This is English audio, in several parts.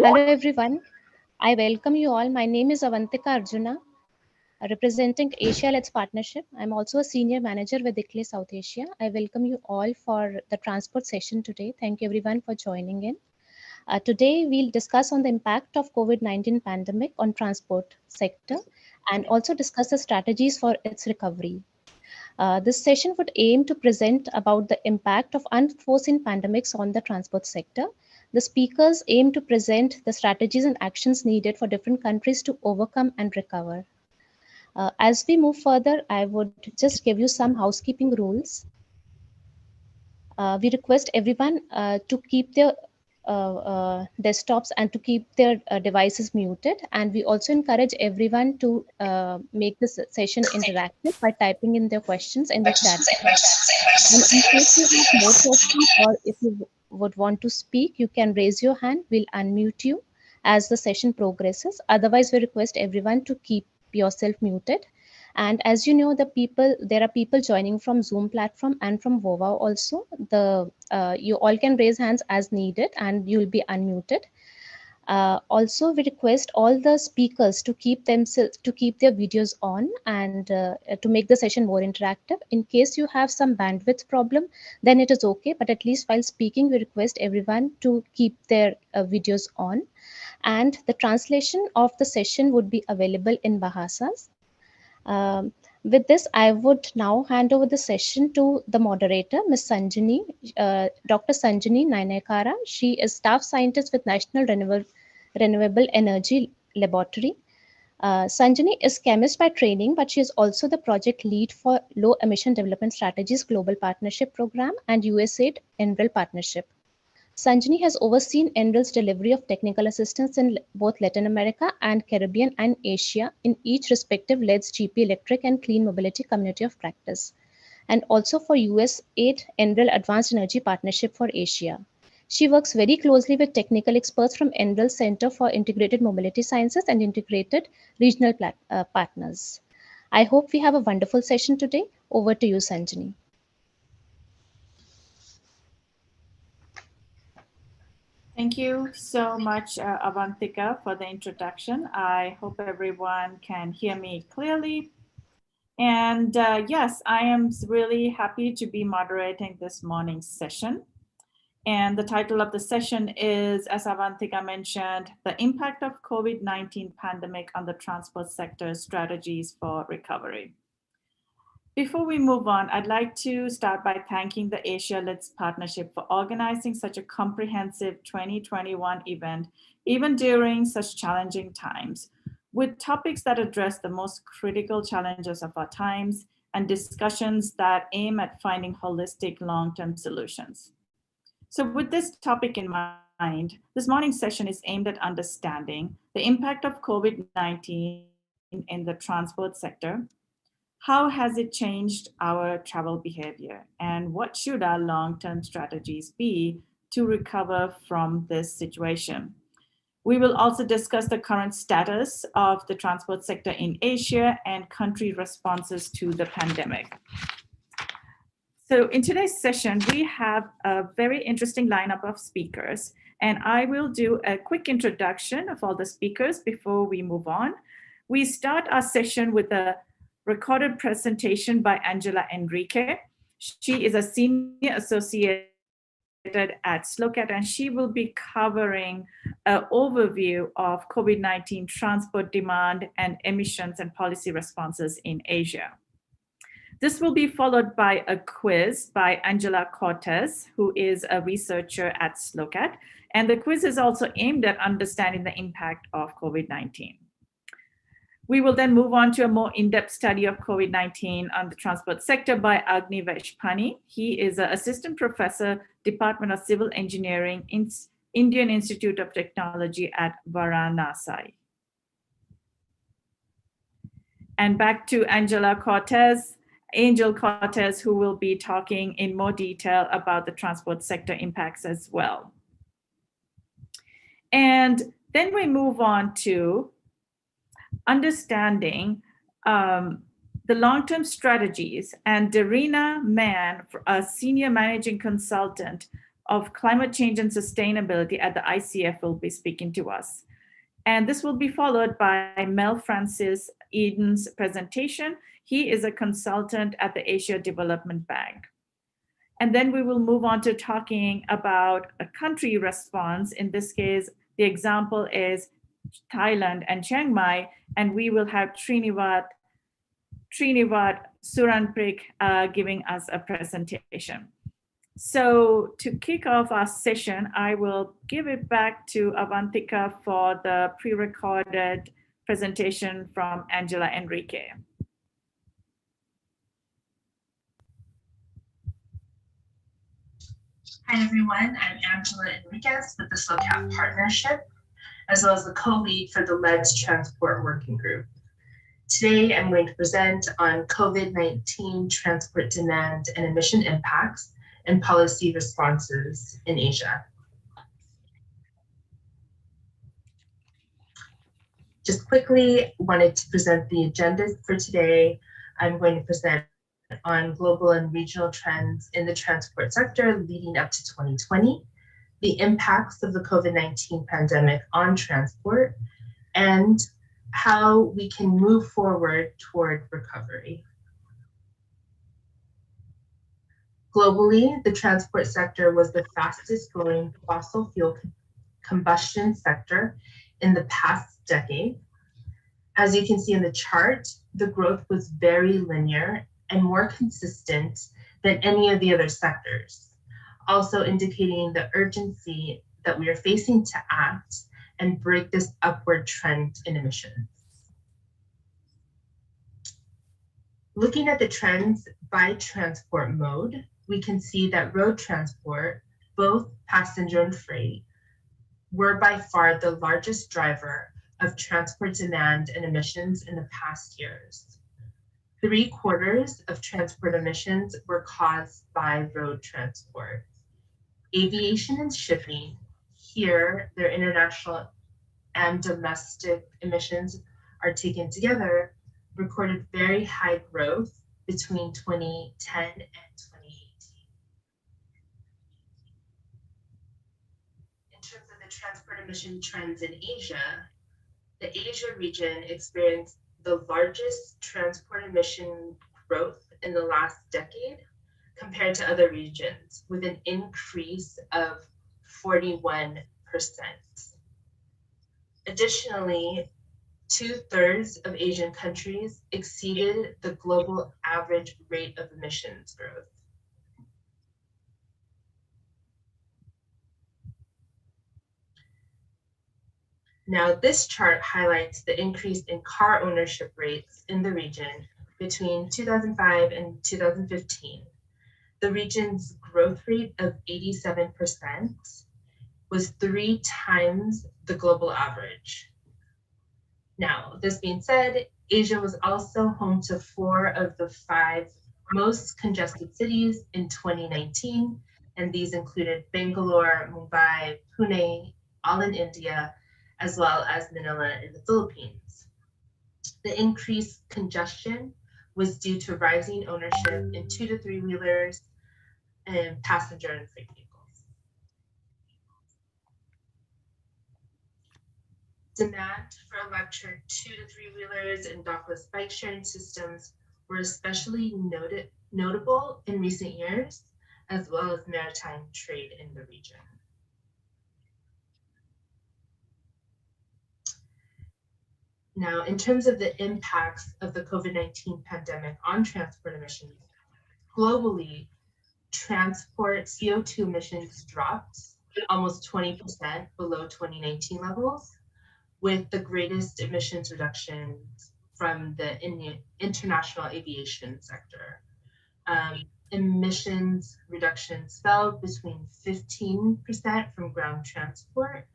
Hello everyone. I welcome you all. My name is Avantika Arjuna, representing Asia Let's Partnership. I'm also a senior manager with ICLEI South Asia. I welcome you all for the transport session today. Thank you everyone for joining in. Today we'll discuss on the impact of COVID-19 pandemic on transport sector and also discuss the strategies for its recovery. This session would aim to present about the impact of unforeseen pandemics on the transport sector. The speakers aim to present the strategies and actions needed for different countries to overcome and recover. As we move further, I would just give you some housekeeping rules. We request everyone to keep their desktops and to keep their devices muted. And we also encourage everyone to make this session interactive by typing in their questions in the chat. And in case you have more questions or if you would want to speak, you can raise your hand. We'll unmute you as the session progresses. Otherwise, we request everyone to keep yourself muted. And as you know, there are people joining from Zoom platform and from VOVA also. You all can raise hands as needed and you'll be unmuted. Also, we request all the speakers to keep their videos on and to make the session more interactive. In case you have some bandwidth problem, then it is okay. But at least while speaking, we request everyone to keep their videos on. And the translation of the session would be available in Bahasas. With this, I would now hand over the session to the moderator, Ms. Sanjini, Dr. Sanjini Nainekara. She is staff scientist with National Renewable Energy Laboratory. Sanjini is chemist by training, but she is also the project lead for Low Emission Development Strategies Global Partnership Program and USAID NREL Partnership. Sanjini has overseen NREL's delivery of technical assistance in both Latin America and Caribbean and Asia in each respective LEDS GP Electric and Clean Mobility Community of Practice, and also for USAID NREL Advanced Energy Partnership for Asia. She works very closely with technical experts from NREL Center for Integrated Mobility Sciences and Integrated Regional Partners. I hope we have a wonderful session today. Over to you, Sanjini. Thank you so much, Avantika, for the introduction. I hope everyone can hear me clearly. And yes, I am really happy to be moderating this morning's session. And the title of the session is, as Avantika mentioned, the impact of COVID-19 pandemic on the transport sector strategies for recovery. Before we move on, I'd like to start by thanking the Asia Let's Partnership for organizing such a comprehensive 2021 event, even during such challenging times, with topics that address the most critical challenges of our times and discussions that aim at finding holistic long-term solutions. So with this topic in mind, this morning's session is aimed at understanding the impact of COVID-19 in the transport sector. How has it changed our travel behavior? And what should our long-term strategies be to recover from this situation? We will also discuss the current status of the transport sector in Asia and country responses to the pandemic. So in today's session, we have a very interesting lineup of speakers, and I will do a quick introduction of all the speakers before we move on. We start our session with a recorded presentation by Angela Enrique. She is a senior associate at SLOCAT, and she will be covering an overview of COVID-19 transport demand and emissions and policy responses in Asia. This will be followed by a quiz by Angela Cortez, who is a researcher at SLOCAT, and the quiz is also aimed at understanding the impact of COVID-19. We will then move on to a more in-depth study of COVID-19 on the transport sector by Agni Veshpani. He is an assistant professor, Department of Civil Engineering, Indian Institute of Technology at Varanasi. And back to Angel Cortez, who will be talking in more detail about the transport sector impacts as well. And then we move on to understanding the long-term strategies, and Darina Mann, a senior managing consultant of Climate Change and Sustainability at the ICF will be speaking to us. And this will be followed by Mel Francis Eden's presentation. He is a consultant at the Asia Development Bank. And then we will move on to talking about a country response. In this case, the example is Thailand and Chiang Mai, and we will have Trinivat Suranprik giving us a presentation. So to kick off our session, I will give it back to Avantika for the pre-recorded presentation from Angela Enrique. Hi everyone, I'm Angela Enriquez with the SOCAP Partnership, as well as the co-lead for the LEDS Transport Working Group. Today, I'm going to present on COVID-19 transport demand and emission impacts and policy responses in Asia. Just quickly wanted to present the agenda for today. I'm going to present on global and regional trends in the transport sector leading up to 2020, the impacts of the COVID-19 pandemic on transport, and how we can move forward toward recovery. Globally, the transport sector was the fastest growing fossil fuel combustion sector in the past decade. As you can see in the chart, the growth was very linear and more consistent than any of the other sectors, also indicating the urgency that we are facing to act and break this upward trend in emissions. Looking at the trends by transport mode, we can see that road transport, both passenger and freight, were by far the largest driver of transport demand and emissions in the past years. 3/4 of transport emissions were caused by road transport. Aviation and shipping, here their international and domestic emissions are taken together, recorded very high growth between 2010 and 2018. In terms of the transport emission trends in Asia, the Asia region experienced the largest transport emission growth in the last decade compared to other regions, with an increase of 41%. Additionally, 2/3 of Asian countries exceeded the global average rate of emissions growth. Now, this chart highlights the increase in car ownership rates in the region between 2005 and 2015. The region's growth rate of 87% was 3 times the global average. Now, this being said, Asia was also home to 4 of the 5 most congested cities in 2019, and these included Bangalore, Mumbai, Pune, all in India, as well as Manila in the Philippines. The increased congestion was due to rising ownership in 2 to 3 wheelers and passenger and freight vehicles. Demand for electric 2 to 3 wheelers and dockless bike sharing systems were especially notable in recent years, as well as maritime trade in the region. Now, in terms of the impacts of the COVID-19 pandemic on transport emissions, globally, transport CO2 emissions dropped almost 20% below 2019 levels, with the greatest emissions reductions from the international aviation sector. Emissions reductions fell between 15% from ground transport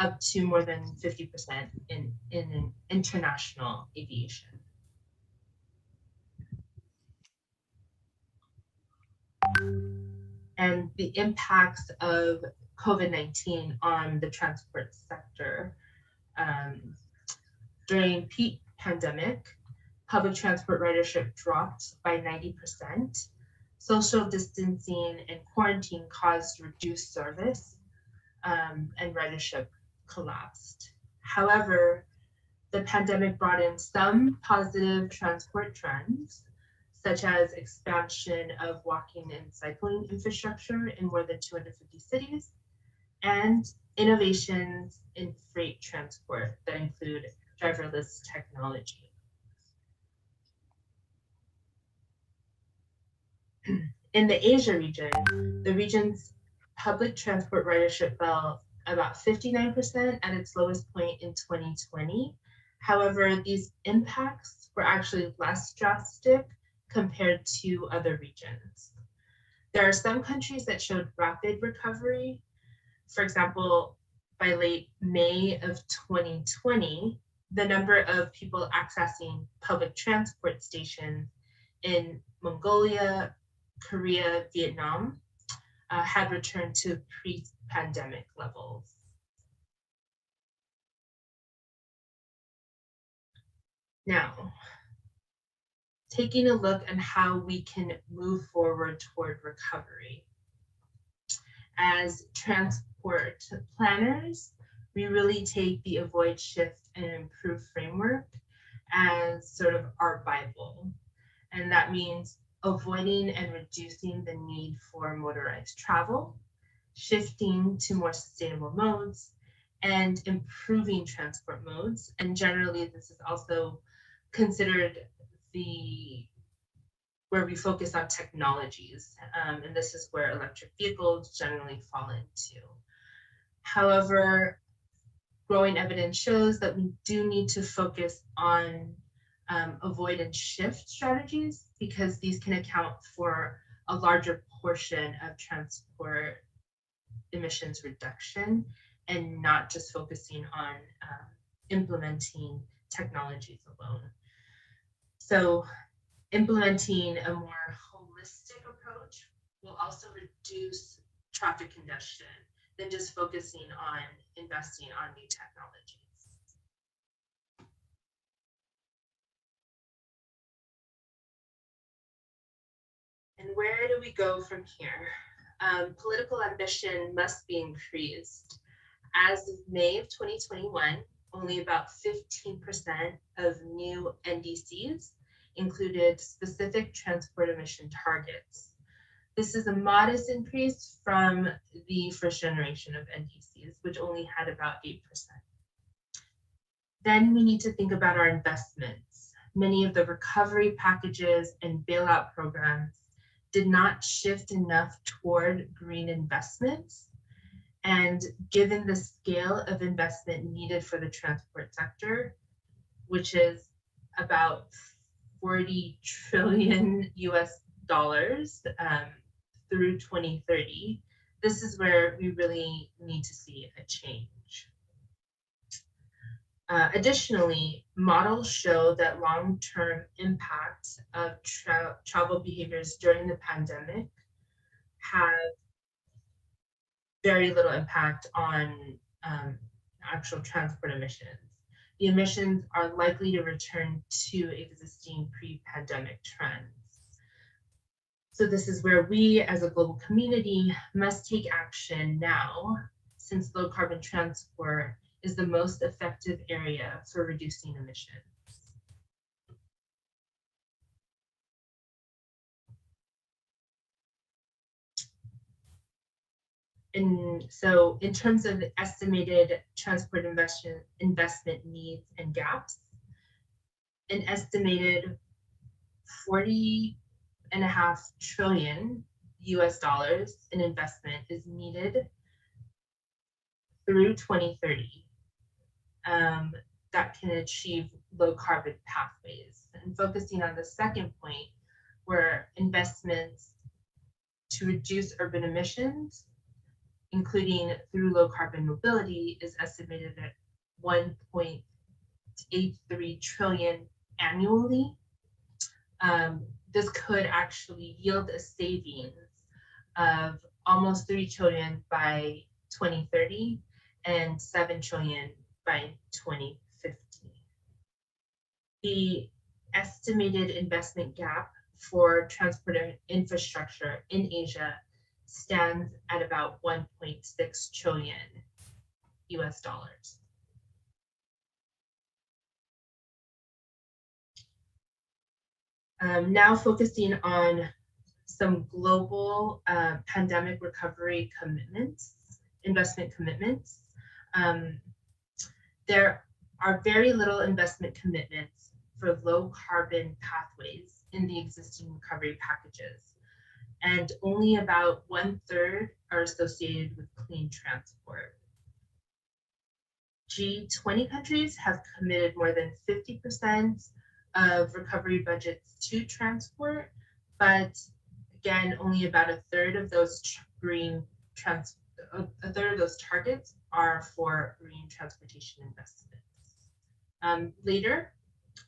up to more than 50% in international aviation. And the impacts of COVID-19 on the transport sector. During peak pandemic, public transport ridership dropped by 90%. social distancing and quarantine caused reduced service, and ridership collapsed. However, the pandemic brought in some positive transport trends, such as expansion of walking and cycling infrastructure in more than 250 cities, and innovations in freight transport that include driverless technology. In the Asia region, the region's public transport ridership fell about 59% at its lowest point in 2020. However, these impacts were actually less drastic compared to other regions. There are some countries that showed rapid recovery. For example, by late May of 2020, the number of people accessing public transport stations in Mongolia, Korea, Vietnam had returned to pre-pandemic levels. Now, taking a look at how we can move forward toward recovery. As transport planners, we really take the avoid, shift, and improve framework as sort of our Bible. And that means avoiding and reducing the need for motorized travel, shifting to more sustainable modes, and improving transport modes. And generally, this is also considered where we focus on technologies, and this is where electric vehicles generally fall into. However, growing evidence shows that we do need to focus on avoid and shift strategies, because these can account for a larger portion of transport emissions reduction, and not just focusing on implementing technologies alone. So implementing a more holistic approach will also reduce traffic congestion than just focusing on investing on new technologies. And where do we go from here? Political ambition must be increased. As of May of 2021, only about 15% of new NDCs included specific transport emission targets. This is a modest increase from the first generation of NDCs, which only had about 8%. Then we need to think about our investments. Many of the recovery packages and bailout programs did not shift enough toward green investments. And given the scale of investment needed for the transport sector, which is about 40 trillion US dollars through 2030, this is where we really need to see a change. Additionally, models show that long-term impact of travel behaviors during the pandemic have very little impact on actual transport emissions. The emissions are likely to return to existing pre-pandemic trends. So this is where we as a global community must take action now, since low carbon transport is the most effective area for reducing emissions. And so in terms of estimated transport investment needs and gaps, an estimated 40.5 trillion US dollars in investment is needed through 2030 that can achieve low carbon pathways. And focusing on the second point, where investments to reduce urban emissions, including through low carbon mobility, is estimated at 1.83 trillion annually. This could actually yield a savings of almost 3 trillion by 2030 and 7 trillion by 2050. The estimated investment gap for transport infrastructure in Asia stands at about 1.6 trillion US dollars. Now focusing on some global pandemic recovery commitments, investment commitments. There are very little investment commitments for low carbon pathways in the existing recovery packages, and only about 1/3 are associated with clean transport. G20 countries have committed more than 50% of recovery budgets to transport, but again, only about 1/3 of those a third of those targets are for green transportation investments. Later,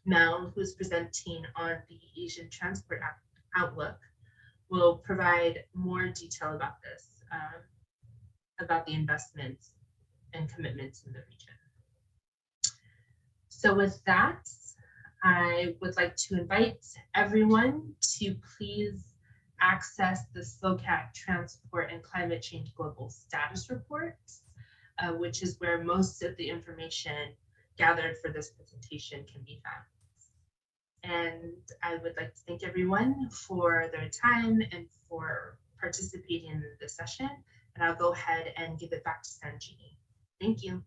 Mel, who's presenting on the Asian Transport Outlook, will provide more detail about this, about the investments and commitments in the region. So with that, I would like to invite everyone to please access the SLOCAT Transport and Climate Change Global Status Report, which is where most of the information gathered for this presentation can be found. And I would like to thank everyone for their time and for participating in the session. And I'll go ahead and give it back to Sanjini. Thank you.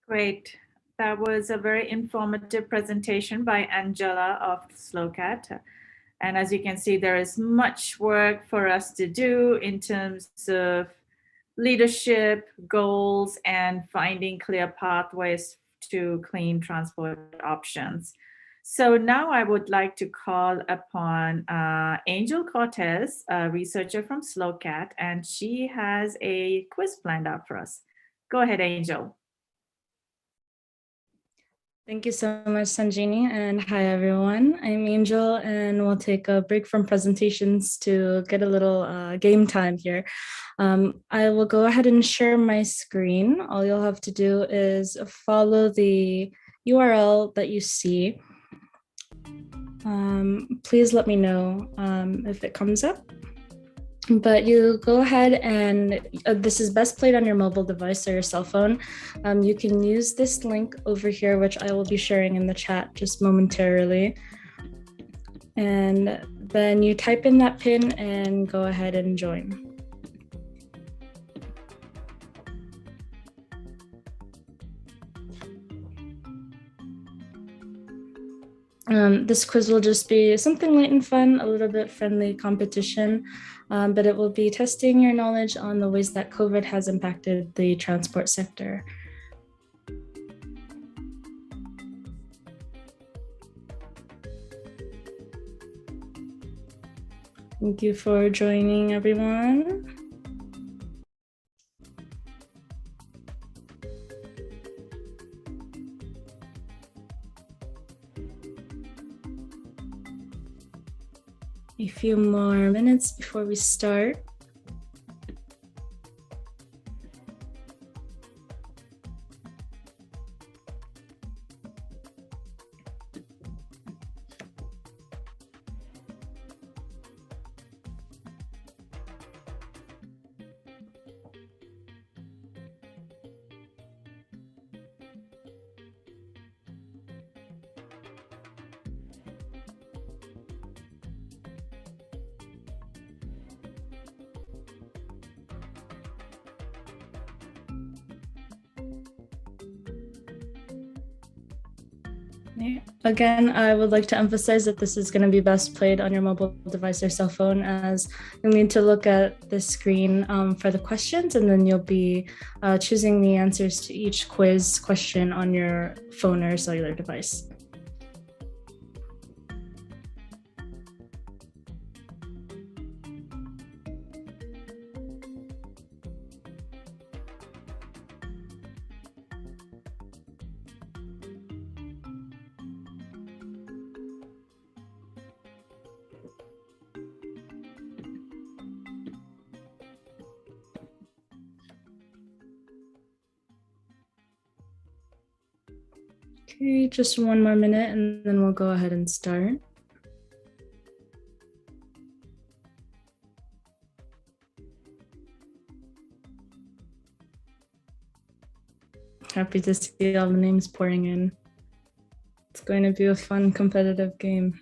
Great. That was a very informative presentation by Angela of SLOCAT. And as you can see, there is much work for us to do in terms of leadership, goals, and finding clear pathways to clean transport options. So now I would like to call upon Angel Cortez, a researcher from SLOCAT, and she has a quiz planned out for us. Go ahead, Angel. Thank you so much, Sanjini, and hi everyone. I'm Angel, and we'll take a break from presentations to get a little game time here. I will go ahead and share my screen. All you'll have to do is follow the URL that you see. Please let me know if it comes up. But you go ahead and this is best played on your mobile device or your cell phone. You can use this link over here, which I will be sharing in the chat just momentarily. And then you type in that PIN and go ahead and join. This quiz will just be something light and fun, a little bit friendly competition, but it will be testing your knowledge on the ways that COVID has impacted the transport sector. Thank you for joining, everyone. A few more minutes before we start. Again, I would like to emphasize that this is going to be best played on your mobile device or cell phone, as you'll need to look at the screen for the questions, and then you'll be choosing the answers to each quiz question on your phone or cellular device. Okay, just one more minute and then we'll go ahead and start. Happy to see all the names pouring in. It's going to be a fun, competitive game.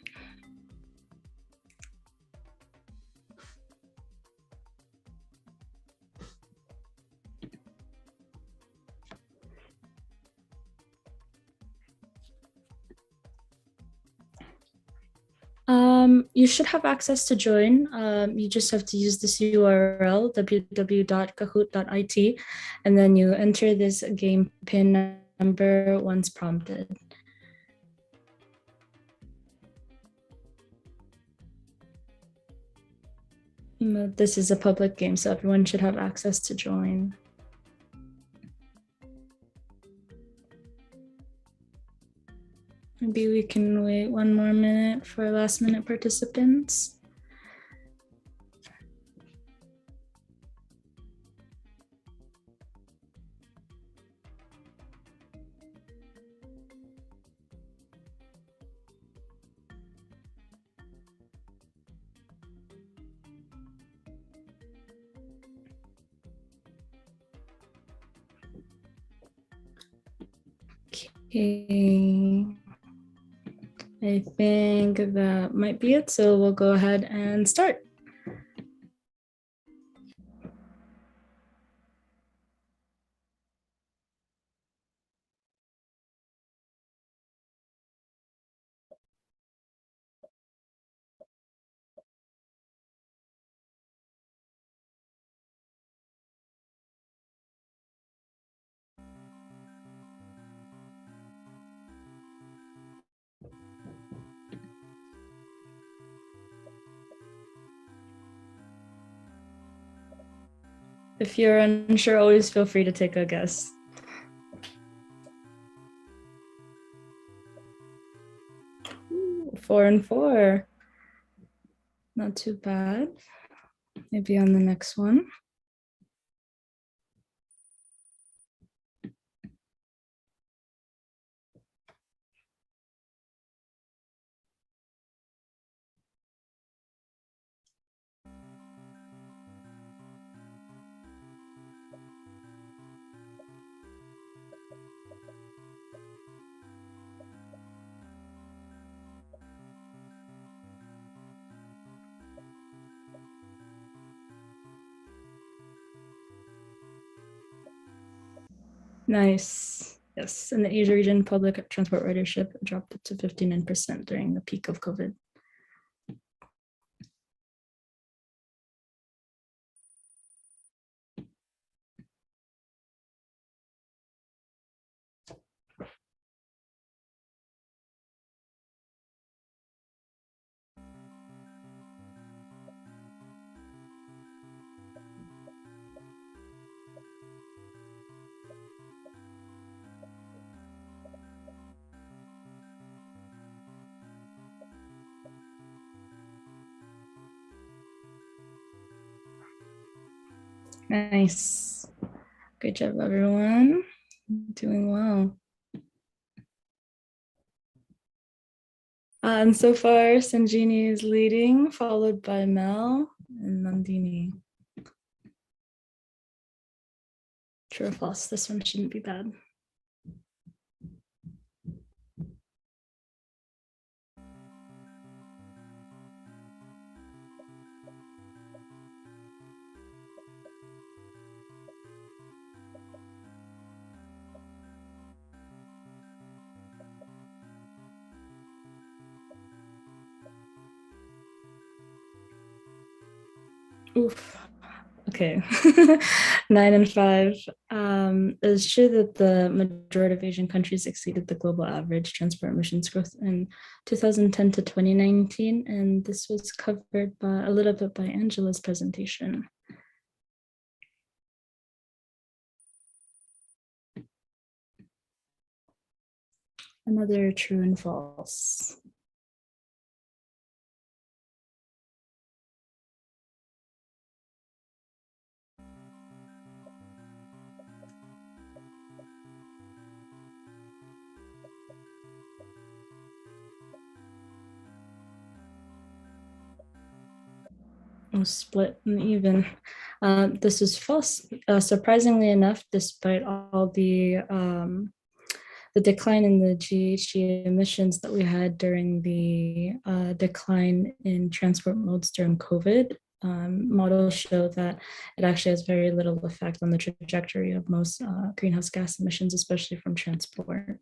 You should have access to join. You just have to use this URL, www.kahoot.it, and then you enter this game pin number once prompted. This is a public game, so everyone should have access to join. Maybe we can wait one more minute for last minute participants. Okay. I think that might be it. So we'll go ahead and start. If you're unsure, always feel free to take a guess. Ooh, 4 and 4. Not too bad. Maybe on the next one. Nice. Yes, in the Asia region, public transport ridership dropped to 59% during the peak of COVID. Nice. Good job, everyone. Doing well. And so far, Sanjini is leading, followed by Mel and Nandini. True or false? This one shouldn't be bad. Oof. Okay. 9 and 5. It's true that the majority of Asian countries exceeded the global average transport emissions growth in 2010 to 2019, and this was covered by a little bit by Angela's presentation. Another true and false. split and even. This is false. Surprisingly enough, despite all the decline in the GHG emissions that we had during the decline in transport modes during COVID, models show that it actually has very little effect on the trajectory of most greenhouse gas emissions, especially from transport.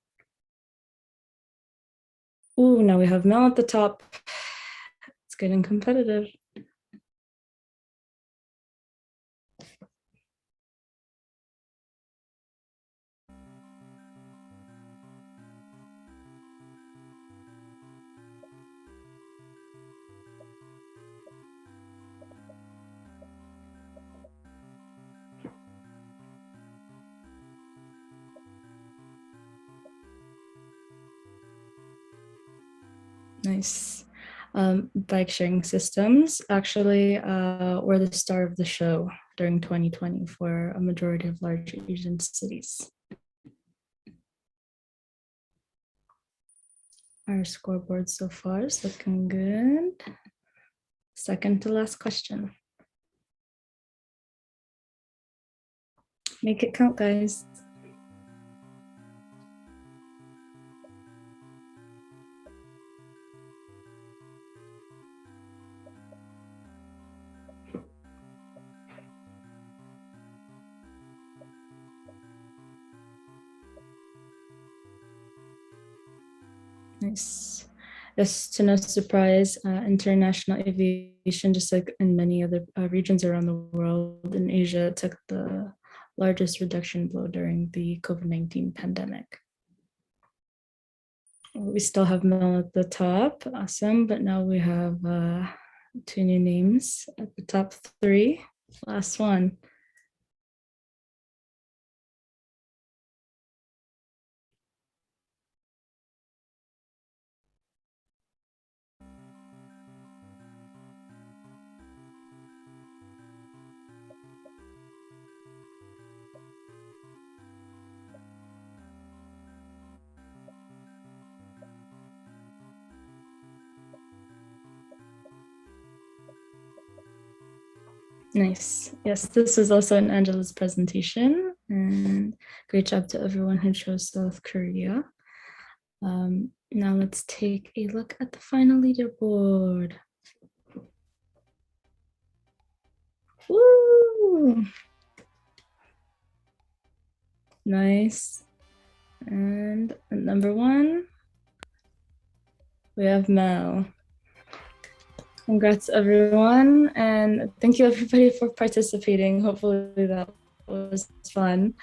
Ooh, now we have Mel at the top. It's getting competitive. Nice. Bike sharing systems actually were the star of the show during 2020 for a majority of large Asian cities. Our scoreboard so far is looking good. Second to last question. Make it count, guys. Nice. Yes, to no surprise, international aviation, just like in many other regions around the world, in Asia, took the largest reduction blow during the COVID-19 pandemic. We still have Mel at the top, awesome, but now we have 2 new names at the top 3. Last one. Nice. Yes, this was also in Angela's presentation, and great job to everyone who chose South Korea. Now let's take a look at the final leaderboard. Woo! Nice. And at number 1, we have Mel. Congrats everyone, and thank you everybody for participating. Hopefully that was fun.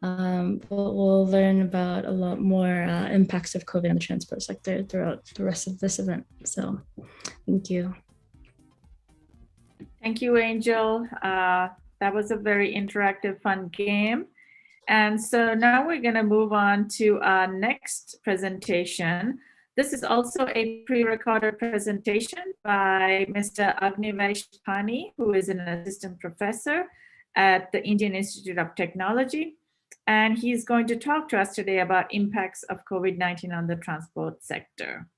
But we'll learn about a lot more impacts of COVID on the transport sector throughout the rest of this event. So thank you. Thank you, Angel. That was a very interactive, fun game. And so now we're going to move on to our next presentation. This is also a pre-recorded presentation by Mr. Agnivesh Pani, who is an assistant professor at the Indian Institute of Technology. And he's going to talk to us today about impacts of COVID-19 on the transport sector.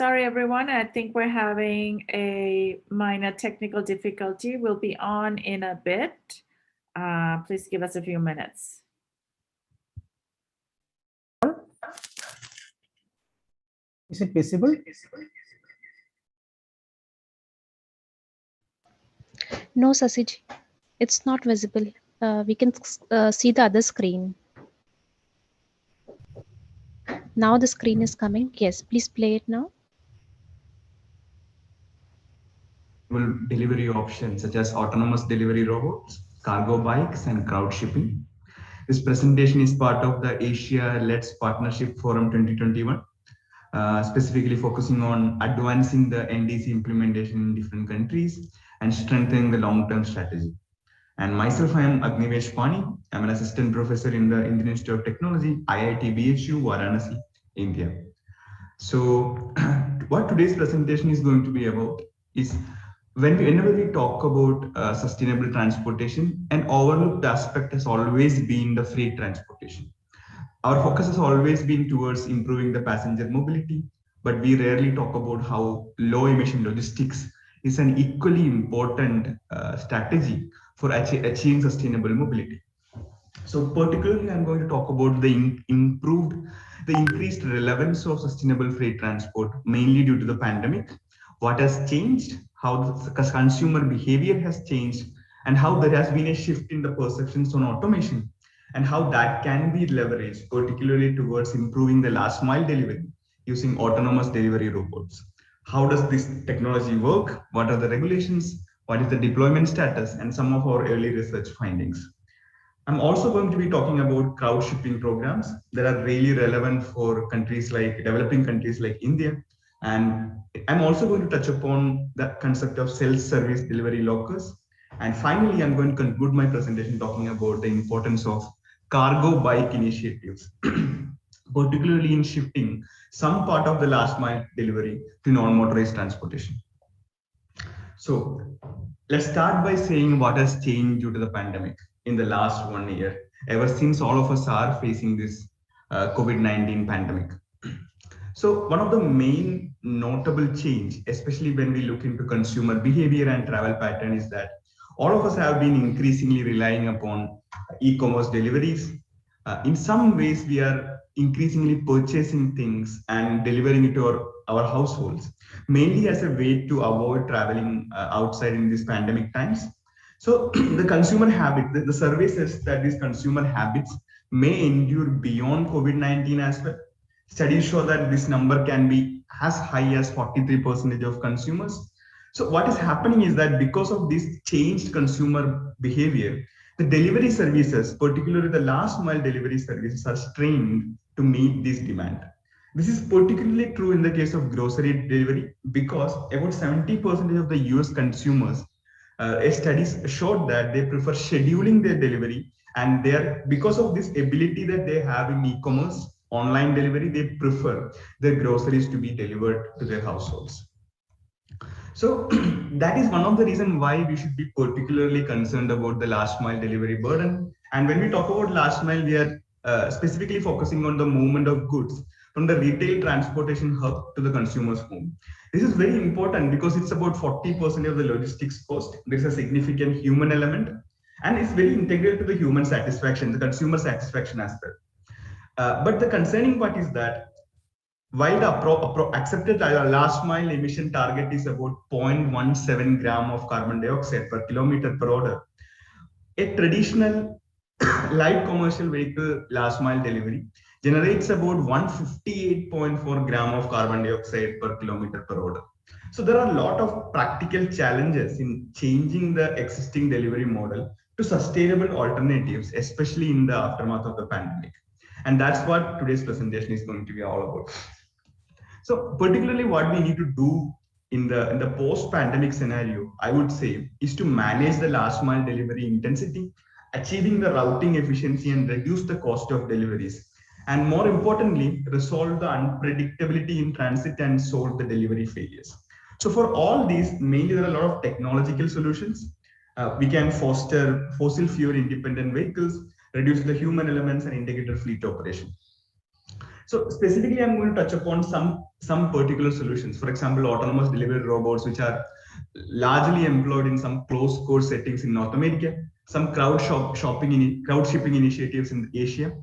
Sorry, everyone. I think we're having a minor technical difficulty. We'll be on in a bit. Please give us a few minutes. Is it visible? No, Sasiji, it's not visible. We can see the other screen. Now the screen is coming. Yes, please play it now. Delivery options such as autonomous delivery robots, cargo bikes, and crowd shipping. This presentation is part of the Asia Let's Partnership Forum 2021, specifically focusing on advancing the NDC implementation in different countries and strengthening the long-term strategy. And myself, I am Agnivesh Pani. I'm an assistant professor in the Indian Institute of Technology, IIT BHU, Varanasi, India. So what today's presentation is going to be about is whenever we talk about sustainable transportation, an overlooked aspect has always been the freight transportation. Our focus has always been towards improving the passenger mobility, but we rarely talk about how low emission logistics is an equally important strategy for achieving sustainable mobility. So particularly, I'm going to talk about the increased relevance of sustainable freight transport, mainly due to the pandemic, what has changed, how the consumer behavior has changed, and how there has been a shift in the perceptions on automation, and how that can be leveraged, particularly towards improving the last mile delivery using autonomous delivery robots. How does this technology work? What are the regulations? What is the deployment status? And some of our early research findings. I'm also going to be talking about crowd shipping programs that are really relevant for countries like developing countries like India. And I'm also going to touch upon the concept of self-service delivery lockers. And finally, I'm going to conclude my presentation talking about the importance of cargo bike initiatives, particularly in shifting some part of the last mile delivery to non-motorized transportation. So let's start by saying what has changed due to the pandemic in the last 1 year, ever since all of us are facing this COVID-19 pandemic. So one of the main notable change, especially when we look into consumer behavior and travel pattern, is that all of us have been increasingly relying upon e-commerce deliveries. In some ways, we are increasingly purchasing things and delivering it to our households, mainly as a way to avoid traveling outside in these pandemic times. So the consumer habit, the survey says that these consumer habits may endure beyond COVID-19 as well. Studies show that this number can be as high as 43% of consumers. So what is happening is that because of this changed consumer behavior, the delivery services, particularly the last mile delivery services, are strained to meet this demand. This is particularly true in the case of grocery delivery because about 70% of the US consumers, studies showed that they prefer scheduling their delivery, and because of this ability that they have in e-commerce, online delivery, they prefer their groceries to be delivered to their households. So that is one of the reasons why we should be particularly concerned about the last mile delivery burden. And when we talk about last mile, we are specifically focusing on the movement of goods from the retail transportation hub to the consumer's home. This is very important because it's about 40% of the logistics cost. There's a significant human element, and it's very integral to the human satisfaction, the consumer satisfaction aspect. But the concerning part is that while the accepted last mile emission target is about 0.17 gram of carbon dioxide per kilometer per order, a traditional light commercial vehicle last mile delivery generates about 158.4 gram of carbon dioxide per kilometer per order. So there are a lot of practical challenges in changing the existing delivery model to sustainable alternatives, especially in the aftermath of the pandemic. And that's what today's presentation is going to be all about. So particularly what we need to do in the post-pandemic scenario, I would say, is to manage the last mile delivery intensity, achieving the routing efficiency and reduce the cost of deliveries. And more importantly, resolve the unpredictability in transit and solve the delivery failures. So for all these, mainly there are a lot of technological solutions. We can foster fossil fuel independent vehicles, reduce the human elements and integrated fleet operation. So specifically, I'm going to touch upon some particular solutions. For example, autonomous delivery robots, which are largely employed in some closed core settings in North America, some crowd shipping initiatives in Asia,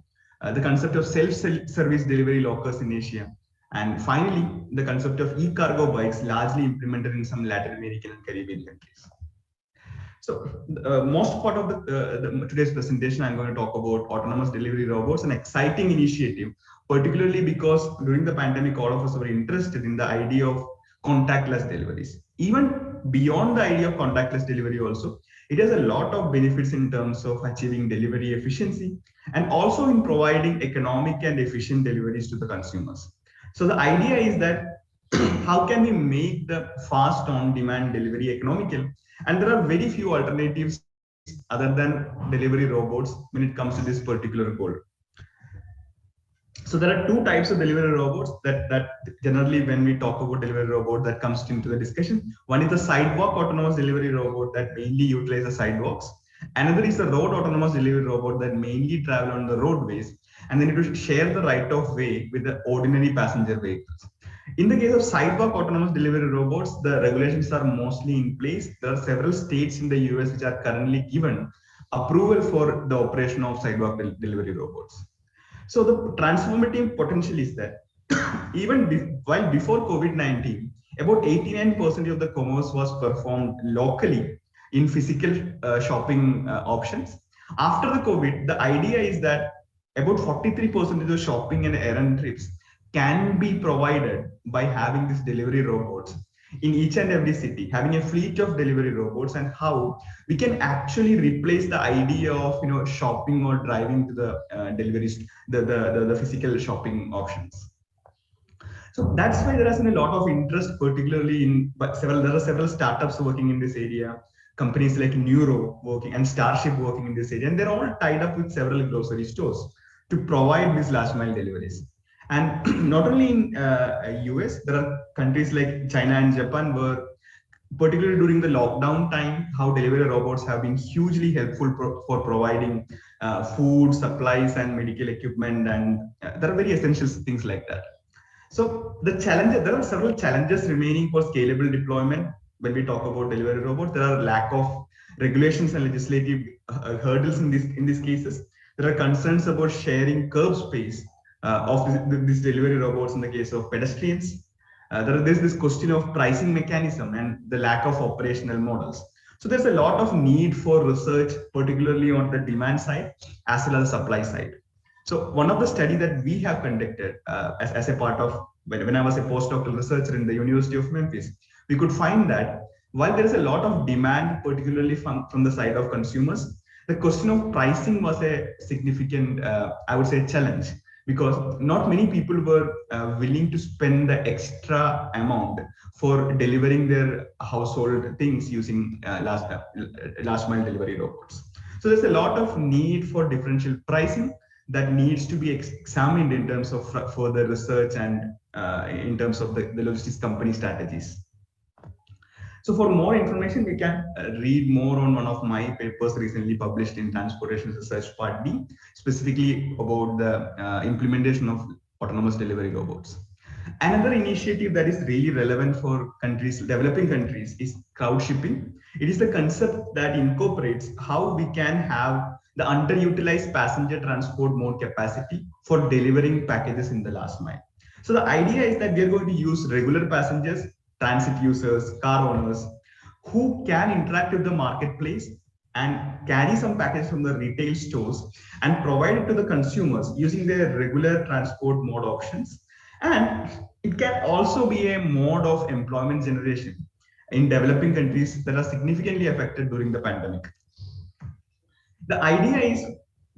the concept of self-service delivery lockers in Asia, and finally, the concept of e-cargo bikes largely implemented in some Latin American and Caribbean countries. So most part of today's presentation, I'm going to talk about autonomous delivery robots, an exciting initiative, particularly because during the pandemic, all of us were interested in the idea of contactless deliveries. Even beyond the idea of contactless delivery also, it has a lot of benefits in terms of achieving delivery efficiency and also in providing economic and efficient deliveries to the consumers. So the idea is that how can we make the fast on-demand delivery economical? And there are very few alternatives other than delivery robots when it comes to this particular goal. So there are two types of delivery robots that generally, when we talk about delivery robot, that comes into the discussion. One is the sidewalk autonomous delivery robot that mainly utilizes sidewalks. Another is the road autonomous delivery robot that mainly travel on the roadways, and then it will share the right of way with the ordinary passenger vehicles. In the case of sidewalk autonomous delivery robots, the regulations are mostly in place. There are several states in the US which are currently given approval for the operation of sidewalk delivery robots. So the transformative potential is that even while before COVID-19, about 89% of the commerce was performed locally in physical shopping options. After the COVID, the idea is that about 43% of the shopping and errand trips can be provided by having these delivery robots in each and every city, having a fleet of delivery robots, and how we can actually replace the idea of shopping or driving to the deliveries, the physical shopping options. So that's why there has been a lot of interest, particularly in there are several startups working in this area, companies like Neuro working and Starship working in this area, and they're all tied up with several grocery stores to provide these last mile deliveries. And not only in US, there are countries like China and Japan where, particularly during the lockdown time, how delivery robots have been hugely helpful for providing food, supplies, and medical equipment, and there are very essential things like that. So there are several challenges remaining for scalable deployment. When we talk about delivery robots, there are lack of regulations and legislative hurdles in these cases. There are concerns about sharing curb space of these delivery robots in the case of pedestrians. There's this question of pricing mechanism and the lack of operational models. So there's a lot of need for research, particularly on the demand side as well as the supply side. So one of the study that we have conducted as a part of when I was a postdoctoral researcher in the University of Memphis, we could find that while there is a lot of demand, particularly from the side of consumers, the question of pricing was a significant, I would say, challenge, because not many people were willing to spend the extra amount for delivering their household things using last mile delivery robots. So there's a lot of need for differential pricing that needs to be examined in terms of further research and in terms of the logistics company strategies. So for more information, we can read more on one of my papers recently published in Transportation Research Part D, specifically about the implementation of autonomous delivery robots. Another initiative that is really relevant for developing countries is crowd shipping. It is the concept that incorporates how we can have the underutilized passenger transport mode capacity for delivering packages in the last mile. So the idea is that we are going to use regular passengers, transit users, car owners, who can interact with the marketplace and carry some packages from the retail stores and provide it to the consumers using their regular transport mode options. And it can also be a mode of employment generation in developing countries that are significantly affected during the pandemic. The idea is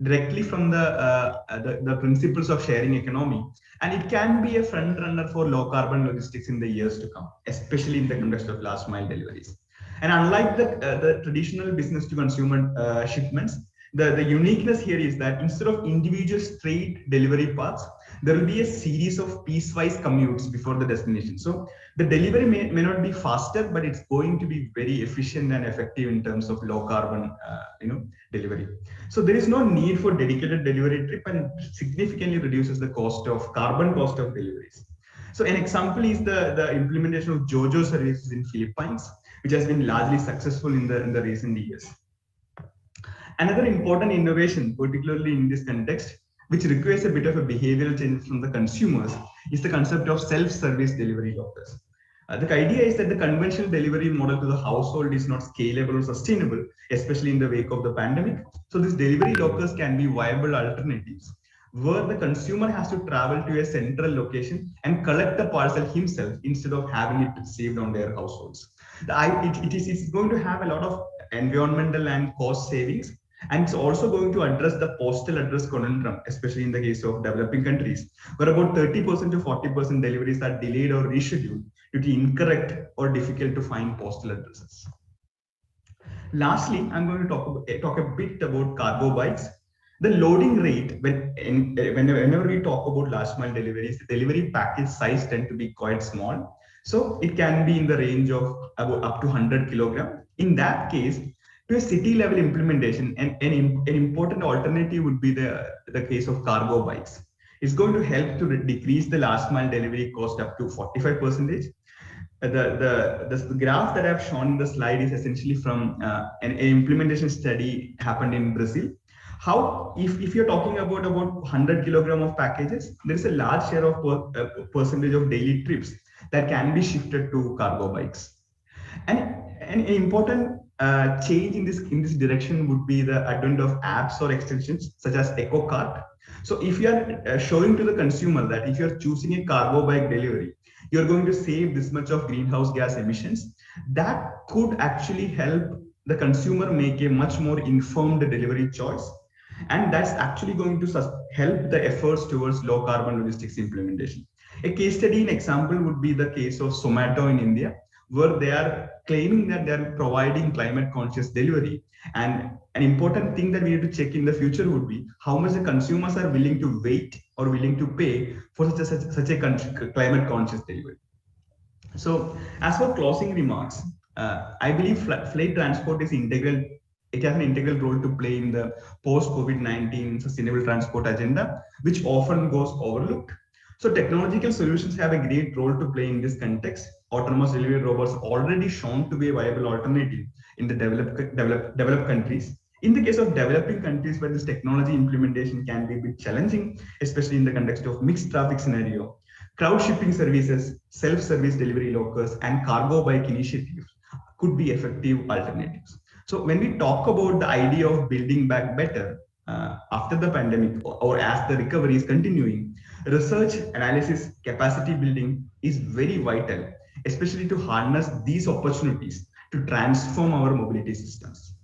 directly from the principles of sharing economy, and it can be a front runner for low carbon logistics in the years to come, especially in the context of last mile deliveries. And unlike the traditional business to consumer shipments, the uniqueness here is that instead of individual straight delivery paths, there will be a series of piecewise commutes before the destination. So the delivery may not be faster, but it's going to be very efficient and effective in terms of low carbon delivery. So there is no need for dedicated delivery trip, and it significantly reduces the carbon cost of deliveries. So an example is the implementation of JoJo services in Philippines, which has been largely successful in the recent years. Another important innovation, particularly in this context, which requires a bit of a behavioral change from the consumers, is the concept of self-service delivery lockers. The idea is that the conventional delivery model to the household is not scalable or sustainable, especially in the wake of the pandemic. So these delivery lockers can be viable alternatives where the consumer has to travel to a central location and collect the parcel himself instead of having it received on their households. It's going to have a lot of environmental and cost savings, and it's also going to address the postal address conundrum, especially in the case of developing countries, where about 30% to 40% deliveries are delayed or rescheduled due to incorrect or difficult to find postal addresses. Lastly, I'm going to talk a bit about cargo bikes. The loading rate, whenever we talk about last mile deliveries, the delivery package size tend to be quite small. So it can be in the range of about up to 100 kilograms. In that case, to a city level implementation, an important alternative would be the case of cargo bikes. It's going to help to decrease the last mile delivery cost up to 45%. The graph that I've shown in the slide is essentially from an implementation study happened in Brazil. How, if you're talking about 100 kilograms of packages, there is a large share of percentage of daily trips that can be shifted to cargo bikes. And an important change in this direction would be the advent of apps or extensions such as EcoCart. So if you are showing to the consumer that if you're choosing a cargo bike delivery, you're going to save this much of greenhouse gas emissions, that could actually help the consumer make a much more informed delivery choice. And that's actually going to help the efforts towards low carbon logistics implementation. A case study, an example would be the case of Zomato in India, where they are claiming that they are providing climate conscious delivery. And an important thing that we need to check in the future would be how much the consumers are willing to wait or willing to pay for such a climate conscious delivery. So as for closing remarks, I believe freight transport is integral. It has an integral role to play in the post-COVID-19 sustainable transport agenda, which often goes overlooked. So technological solutions have a great role to play in this context. Autonomous delivery robots already shown to be a viable alternative in the developed countries. In the case of developing countries where this technology implementation can be a bit challenging, especially in the context of mixed traffic scenario, crowd shipping services, self-service delivery lockers, and cargo bike initiatives could be effective alternatives. So when we talk about the idea of building back better after the pandemic or as the recovery is continuing, research, analysis, capacity building is very vital, especially to harness these opportunities to transform our mobility systems.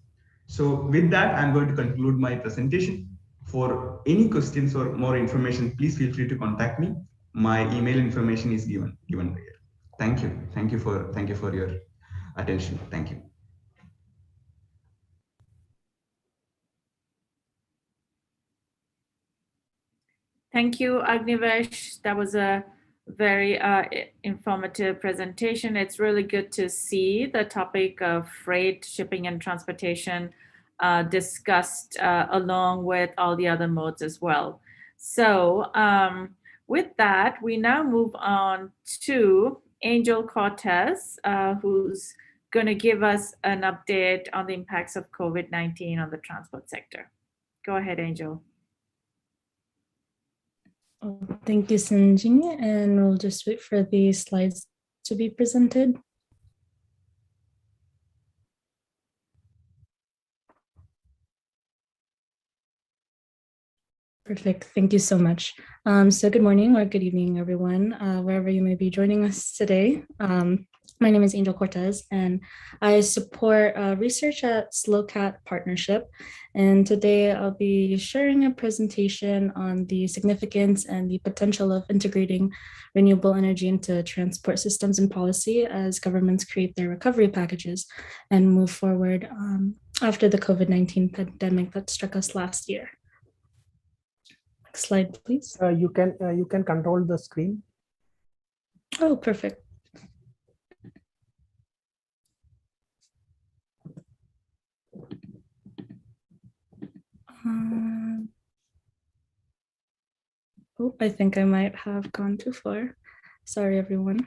So with that, I'm going to conclude my presentation. For any questions or more information, please feel free to contact me. My email information is given here. Thank you. Thank you for your attention. Thank you. Thank you, Agnivesh. That was a very informative presentation. It's really good to see the topic of freight, shipping, and transportation discussed along with all the other modes as well. So with that, we now move on to Angel Cortez, who's going to give us an update on the impacts of COVID-19 on the transport sector. Go ahead, Angel. Thank you, Sanjini, and we'll just wait for the slides to be presented. Perfect. Thank you so much. So good morning or good evening, everyone, wherever you may be joining us today. My name is Angel Cortez, and I support research at SLOCAT Partnership. And today I'll be sharing a presentation on the significance and the potential of integrating renewable energy into transport systems and policy as governments create their recovery packages and move forward after the COVID-19 pandemic that struck us last year. Next slide, please. You can control the screen. Oh, perfect. Oh, I think I might have gone too far. Sorry, everyone.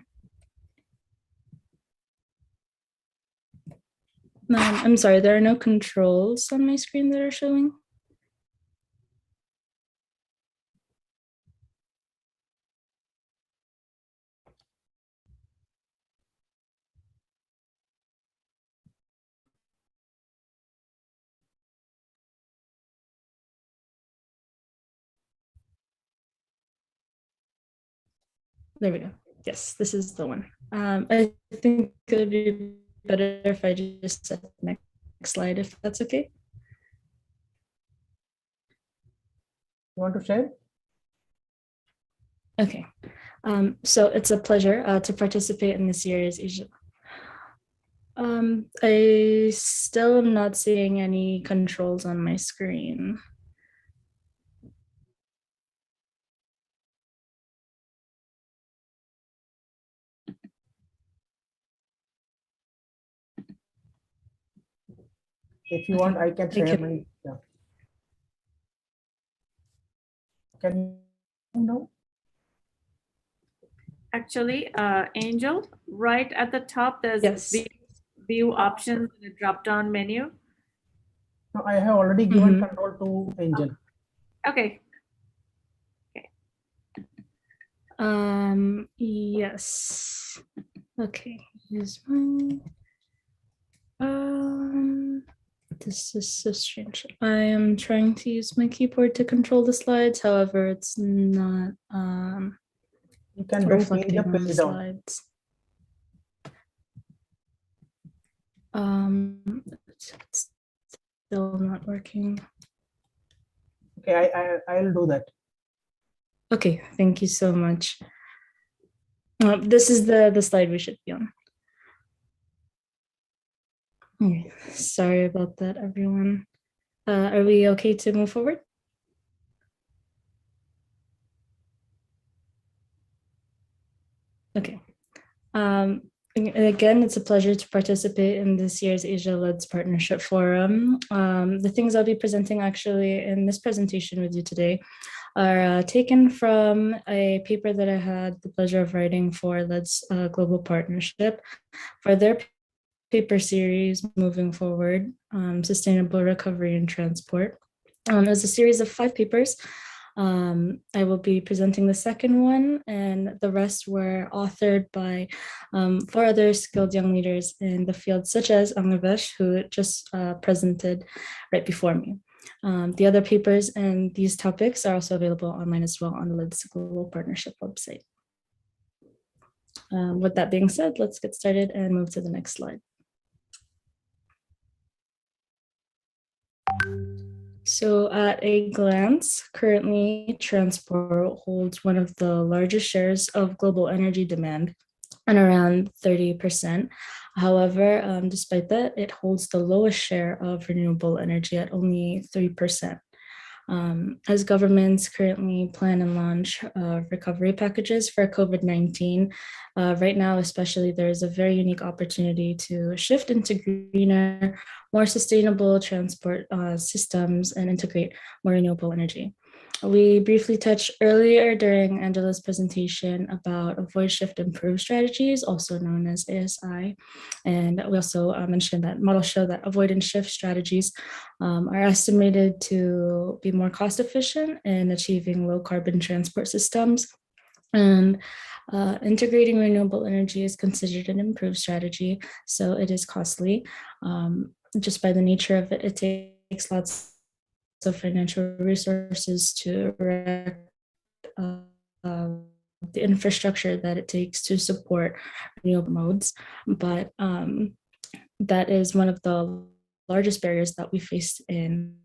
I'm sorry, there are no controls on my screen that are showing. There we go. Yes, this is the one. I think it would be better if I just set the next slide, if that's okay. You want to share? Okay. So it's a pleasure to participate in this year's Asia. I still am not seeing any controls on my screen. If you want, I can share my. Yeah. Can you know? Actually, Angel, right at the top, there's Yes. view options in the drop-down menu. No, I have already given control to Angel. Okay. Yes. Okay, here's mine. This is so strange. I am trying to use my keyboard to control the slides. However, it's not You can do reflecting page up, on the page down. slides. It's still not working. Okay, I'll do that. Okay, thank you so much. This is the slide we should be on. Okay, sorry about that, everyone. Are we okay to move forward? Okay. Again, it's a pleasure to participate in this year's Asia-Leds Partnership Forum. The things I'll be presenting actually in this presentation with you today are taken from a paper that I had the pleasure of writing for Leds Global Partnership for their paper series moving forward, Sustainable Recovery and Transport. It's a series of 5 papers. I will be presenting the second one, and the rest were authored by 4 other skilled young leaders in the field, such as Angavesh, who just presented right before me. The other papers and these topics are also available online as well on the Leds Global Partnership website. With that being said, let's get started and move to the next slide. So at a glance, currently transport holds one of the largest shares of global energy demand and around 30%. However, despite that, it holds the lowest share of renewable energy at only 3%. As governments currently plan and launch recovery packages for COVID-19, right now especially, there is a very unique opportunity to shift into greener, more sustainable transport systems and integrate more renewable energy. We briefly touched earlier during Angela's presentation about avoid, shift, improve strategies, also known as ASI. And we also mentioned that models show that avoid and shift strategies are estimated to be more cost efficient in achieving low carbon transport systems. And integrating renewable energy is considered an improved strategy, so it is costly. Just by the nature of it, it takes lots of financial resources to erect the infrastructure that it takes to support renewable modes. But that is one of the largest barriers that we face in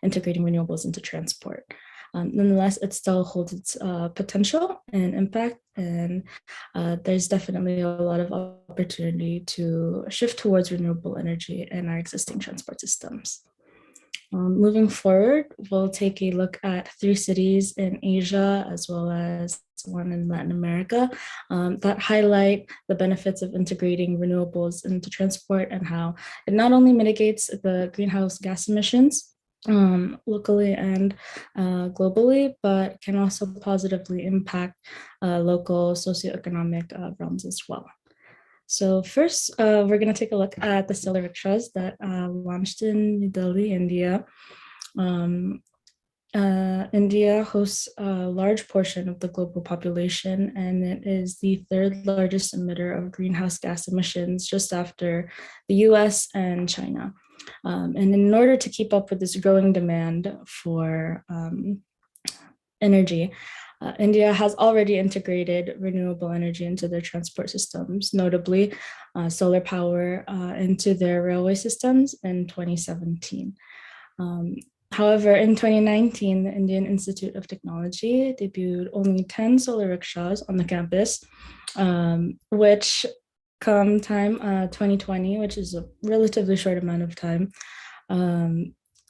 integrating renewables into transport. Nonetheless, it still holds its potential and impact, and there's definitely a lot of opportunity to shift towards renewable energy in our existing transport systems. Moving forward, we'll take a look at 3 cities in Asia as well as one in Latin America that highlight the benefits of integrating renewables into transport and how it not only mitigates the greenhouse gas emissions locally and globally, but can also positively impact local socioeconomic realms as well. So first, we're going to take a look at the solar rickshaws that launched in New Delhi, India. India hosts a large portion of the global population, and it is the 3rd largest emitter of greenhouse gas emissions, just after the US and China. And in order to keep up with this growing demand for energy, India has already integrated renewable energy into their transport systems, notably solar power into their railway systems in 2017. However, in 2019, the Indian Institute of Technology debuted only 10 solar rickshaws on the campus, which come time 2020, which is a relatively short amount of time,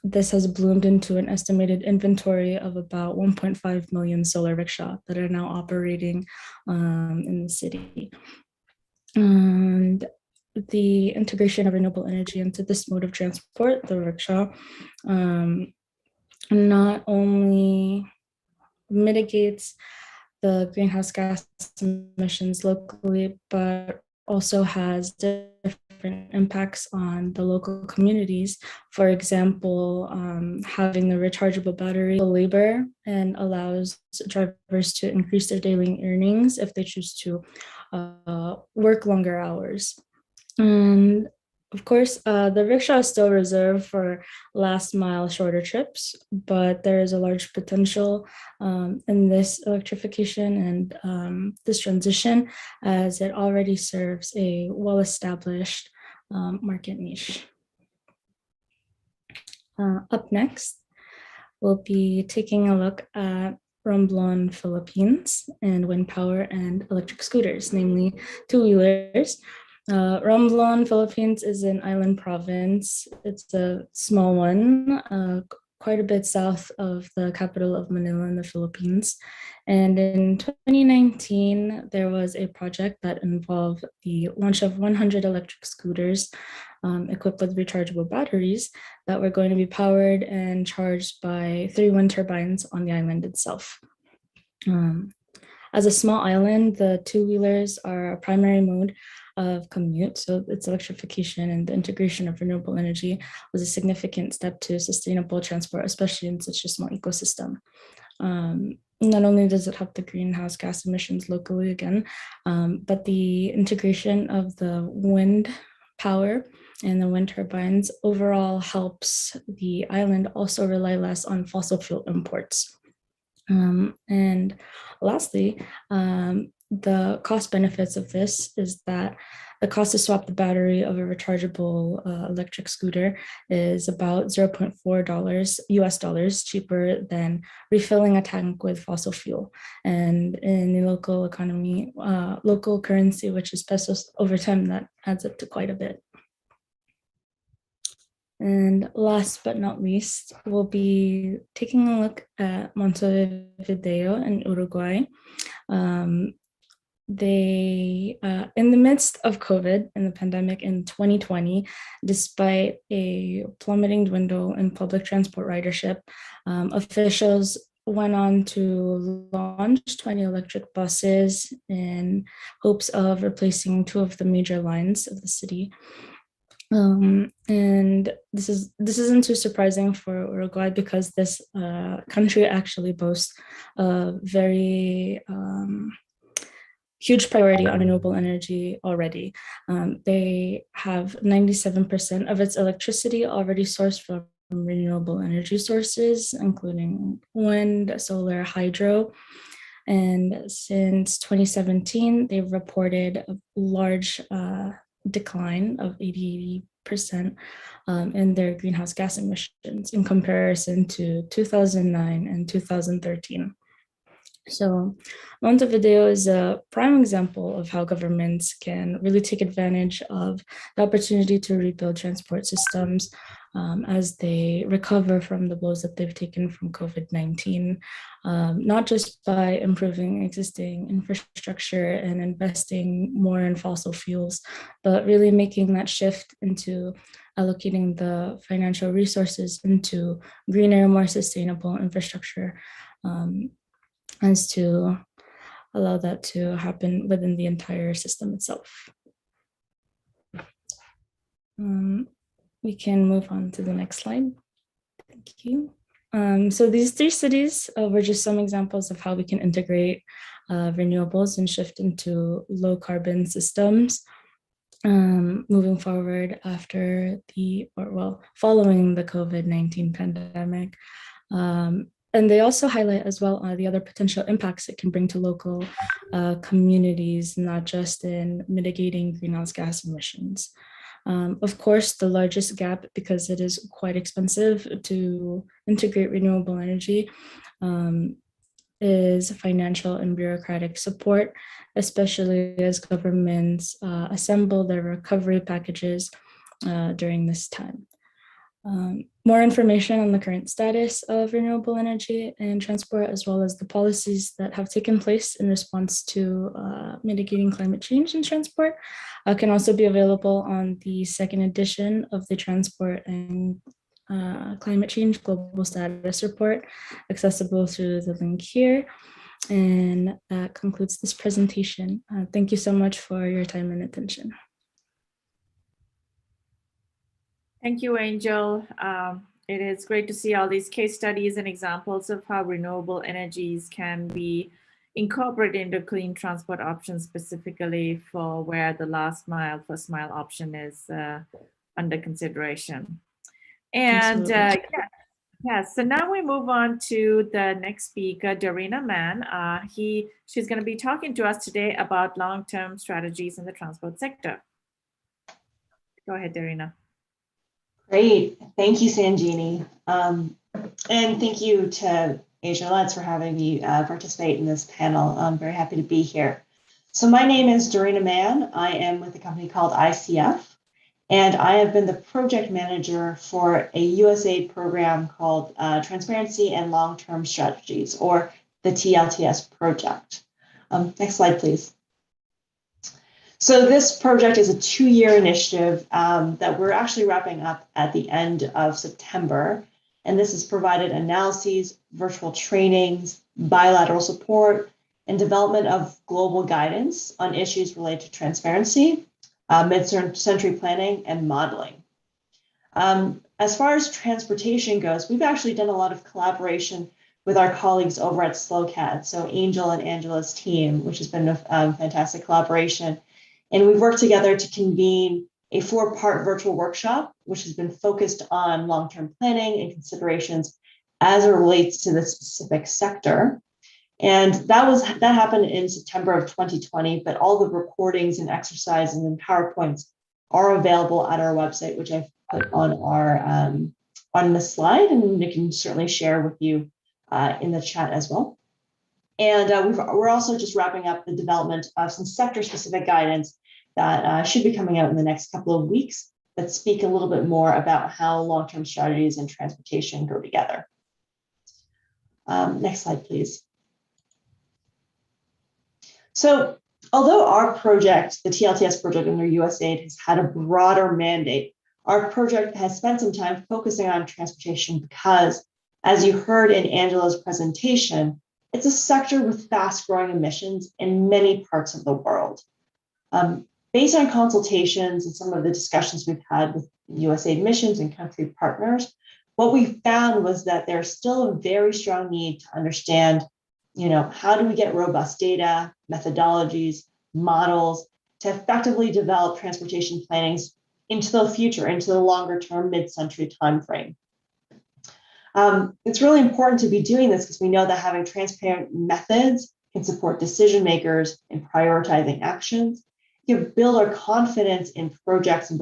this has bloomed into an estimated inventory of about 1.5 million solar rickshaw that are now operating in the city. And the integration of renewable energy into this mode of transport, the rickshaw, not only mitigates the greenhouse gas emissions locally, but also has different impacts on the local communities. For example, having the rechargeable battery labor and allows drivers to increase their daily earnings if they choose to work longer hours. And of course, the rickshaw is still reserved for last mile shorter trips, but there is a large potential in this electrification and this transition, as it already serves a well-established market niche. Up next, we'll be taking a look at Romblon, Philippines, and wind power and electric scooters, namely two-wheelers. Romblon, Philippines is an island province. It's a small one, quite a bit south of the capital of Manila in the Philippines. And in 2019, there was a project that involved the launch of 100 electric scooters equipped with rechargeable batteries that were going to be powered and charged by 3 wind turbines on the island itself. As a small island, the two-wheelers are a primary mode of commute, so its electrification and the integration of renewable energy was a significant step to sustainable transport, especially in such a small ecosystem. Not only does it help the greenhouse gas emissions locally again, but the integration of the wind power and the wind turbines overall helps the island also rely less on fossil fuel imports. And lastly, the cost benefits of this is that the cost to swap the battery of a rechargeable electric scooter is about $0.4 US dollars cheaper than refilling a tank with fossil fuel. And in the local economy, local currency, which is pesos, over time, that adds up to quite a bit. And last but not least, we'll be taking a look at Montevideo in Uruguay. They, in the midst of COVID and the pandemic in 2020, despite a plummeting dwindle in public transport ridership, officials went on to launch 20 electric buses in hopes of replacing 2 of the major lines of the city. And this isn't too surprising for Uruguay because this country actually boasts a very huge priority on renewable energy already. They have 97% of its electricity already sourced from renewable energy sources, including wind, solar, hydro. And since 2017, they've reported a large decline of 80% in their greenhouse gas emissions in comparison to 2009 and 2013. So Montevideo is a prime example of how governments can really take advantage of the opportunity to rebuild transport systems as they recover from the blows that they've taken from COVID-19, not just by improving existing infrastructure and investing more in fossil fuels, but really making that shift into allocating the financial resources into greener, more sustainable infrastructure, as to allow that to happen within the entire system itself. We can move on to the next slide. Thank you. So these 3 cities were just some examples of how we can integrate renewables and shift into low carbon systems moving forward after following the COVID-19 pandemic. And they also highlight as well the other potential impacts it can bring to local communities, not just in mitigating greenhouse gas emissions. Of course, the largest gap, because it is quite expensive to integrate renewable energy, is financial and bureaucratic support, especially as governments assemble their recovery packages during this time. More information on the current status of renewable energy and transport, as well as the policies that have taken place in response to mitigating climate change in transport, can also be available on the 2nd edition of the Transport and Climate Change Global Status Report, accessible through the link here. And that concludes this presentation. Thank you so much for your time and attention. Thank you, Angel. It is great to see all these case studies and examples of how renewable energies can be incorporated into clean transport options, specifically for where the last mile, first mile option is under consideration. And so now we move on to the next speaker, Darina Mann. She's going to be talking to us today about long-term strategies in the transport sector. Go ahead, Darina. Great. Thank you, Sanjini. And thank you to AsiaLets for having me participate in this panel. I'm very happy to be here. So my name is Darina Mann. I am with a company called ICF, and I have been the project manager for a USAID program called Transparency and Long-Term Strategies, or the TLTS project. Next slide, please. So this project is a 2-year initiative that we're actually wrapping up at the end of September. And this has provided analyses, virtual trainings, bilateral support, and development of global guidance on issues related to transparency, mid-century planning, and modeling. As far as transportation goes, we've actually done a lot of collaboration with our colleagues over at SLOCAD, so Angel and Angela's team, which has been a fantastic collaboration. And we've worked together to convene a 4-part virtual workshop, which has been focused on long-term planning and considerations as it relates to the specific sector. And that happened in September of 2020, but all the recordings and exercises and PowerPoints are available at our website, which I've put on on the slide, and we can certainly share with you in the chat as well. And we're also just wrapping up the development of some sector-specific guidance that should be coming out in the next couple of weeks that speak a little bit more about how long-term strategies and transportation go together. Next slide, please. So although our project, the TLTS project under USAID, has had a broader mandate, our project has spent some time focusing on transportation because, as you heard in Angela's presentation, it's a sector with fast-growing emissions in many parts of the world. Based on consultations and some of the discussions we've had with USAID missions and country partners, what we found was that there's still a very strong need to understand, how do we get robust data, methodologies, models to effectively develop transportation plannings into the future, into the longer term mid-century timeframe. It's really important to be doing this because we know that having transparent methods can support decision makers in prioritizing actions, can build our confidence in projects and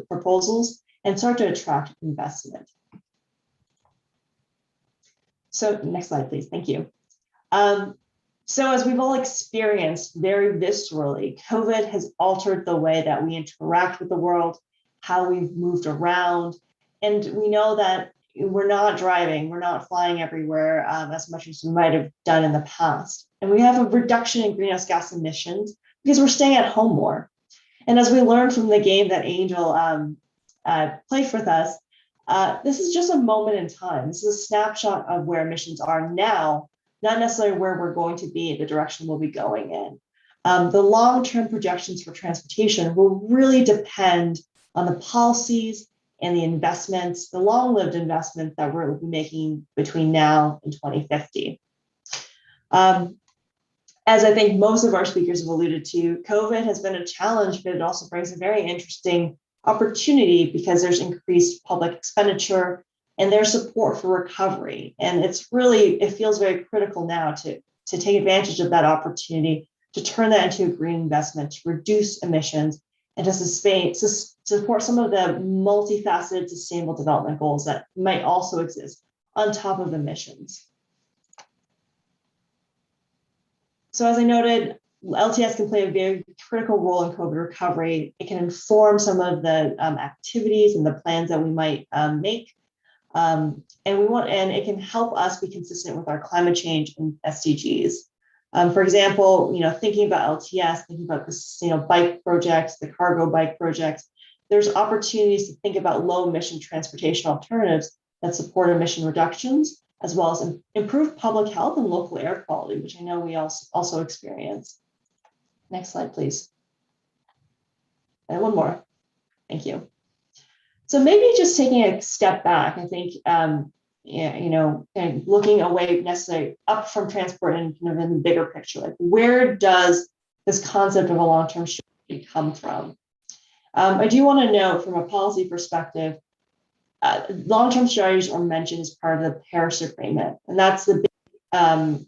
proposals, and start to attract investment. So next slide, please. Thank you. So as we've all experienced very viscerally, COVID has altered the way that we interact with the world, how we've moved around, And we know that we're not driving, we're not flying everywhere as much as we might have done in the past. And we have a reduction in greenhouse gas emissions because we're staying at home more. And as we learned from the game that Angel played with us, this is just a moment in time. This is a snapshot of where emissions are now, not necessarily where we're going to be, the direction we'll be going in. The long-term projections for transportation will really depend on the policies and the investments, the long-lived investment that we're making between now and 2050. As I think most of our speakers have alluded to, COVID has been a challenge, but it also brings a very interesting opportunity because there's increased public expenditure and there's support for recovery. And it feels very critical now to take advantage of that opportunity, to turn that into a green investment, to reduce emissions, and to support some of the multifaceted sustainable development goals that might also exist on top of emissions. So as I noted, LTS can play a very critical role in COVID recovery. It can inform some of the activities and the plans that we might make. And it can help us be consistent with our climate change and SDGs. For example, thinking about LTS, thinking about the bike projects, the cargo bike projects, there's opportunities to think about low emission transportation alternatives that support emission reductions, as well as improve public health and local air quality, which I know we also experience. Next slide, please. And one more. Thank you. So maybe just taking a step back, I think, and looking away necessarily up from transport and kind of in the bigger picture, like where does this concept of a long-term strategy come from? I do want to note from a policy perspective, long-term strategies are mentioned as part of the Paris Agreement, and that's the big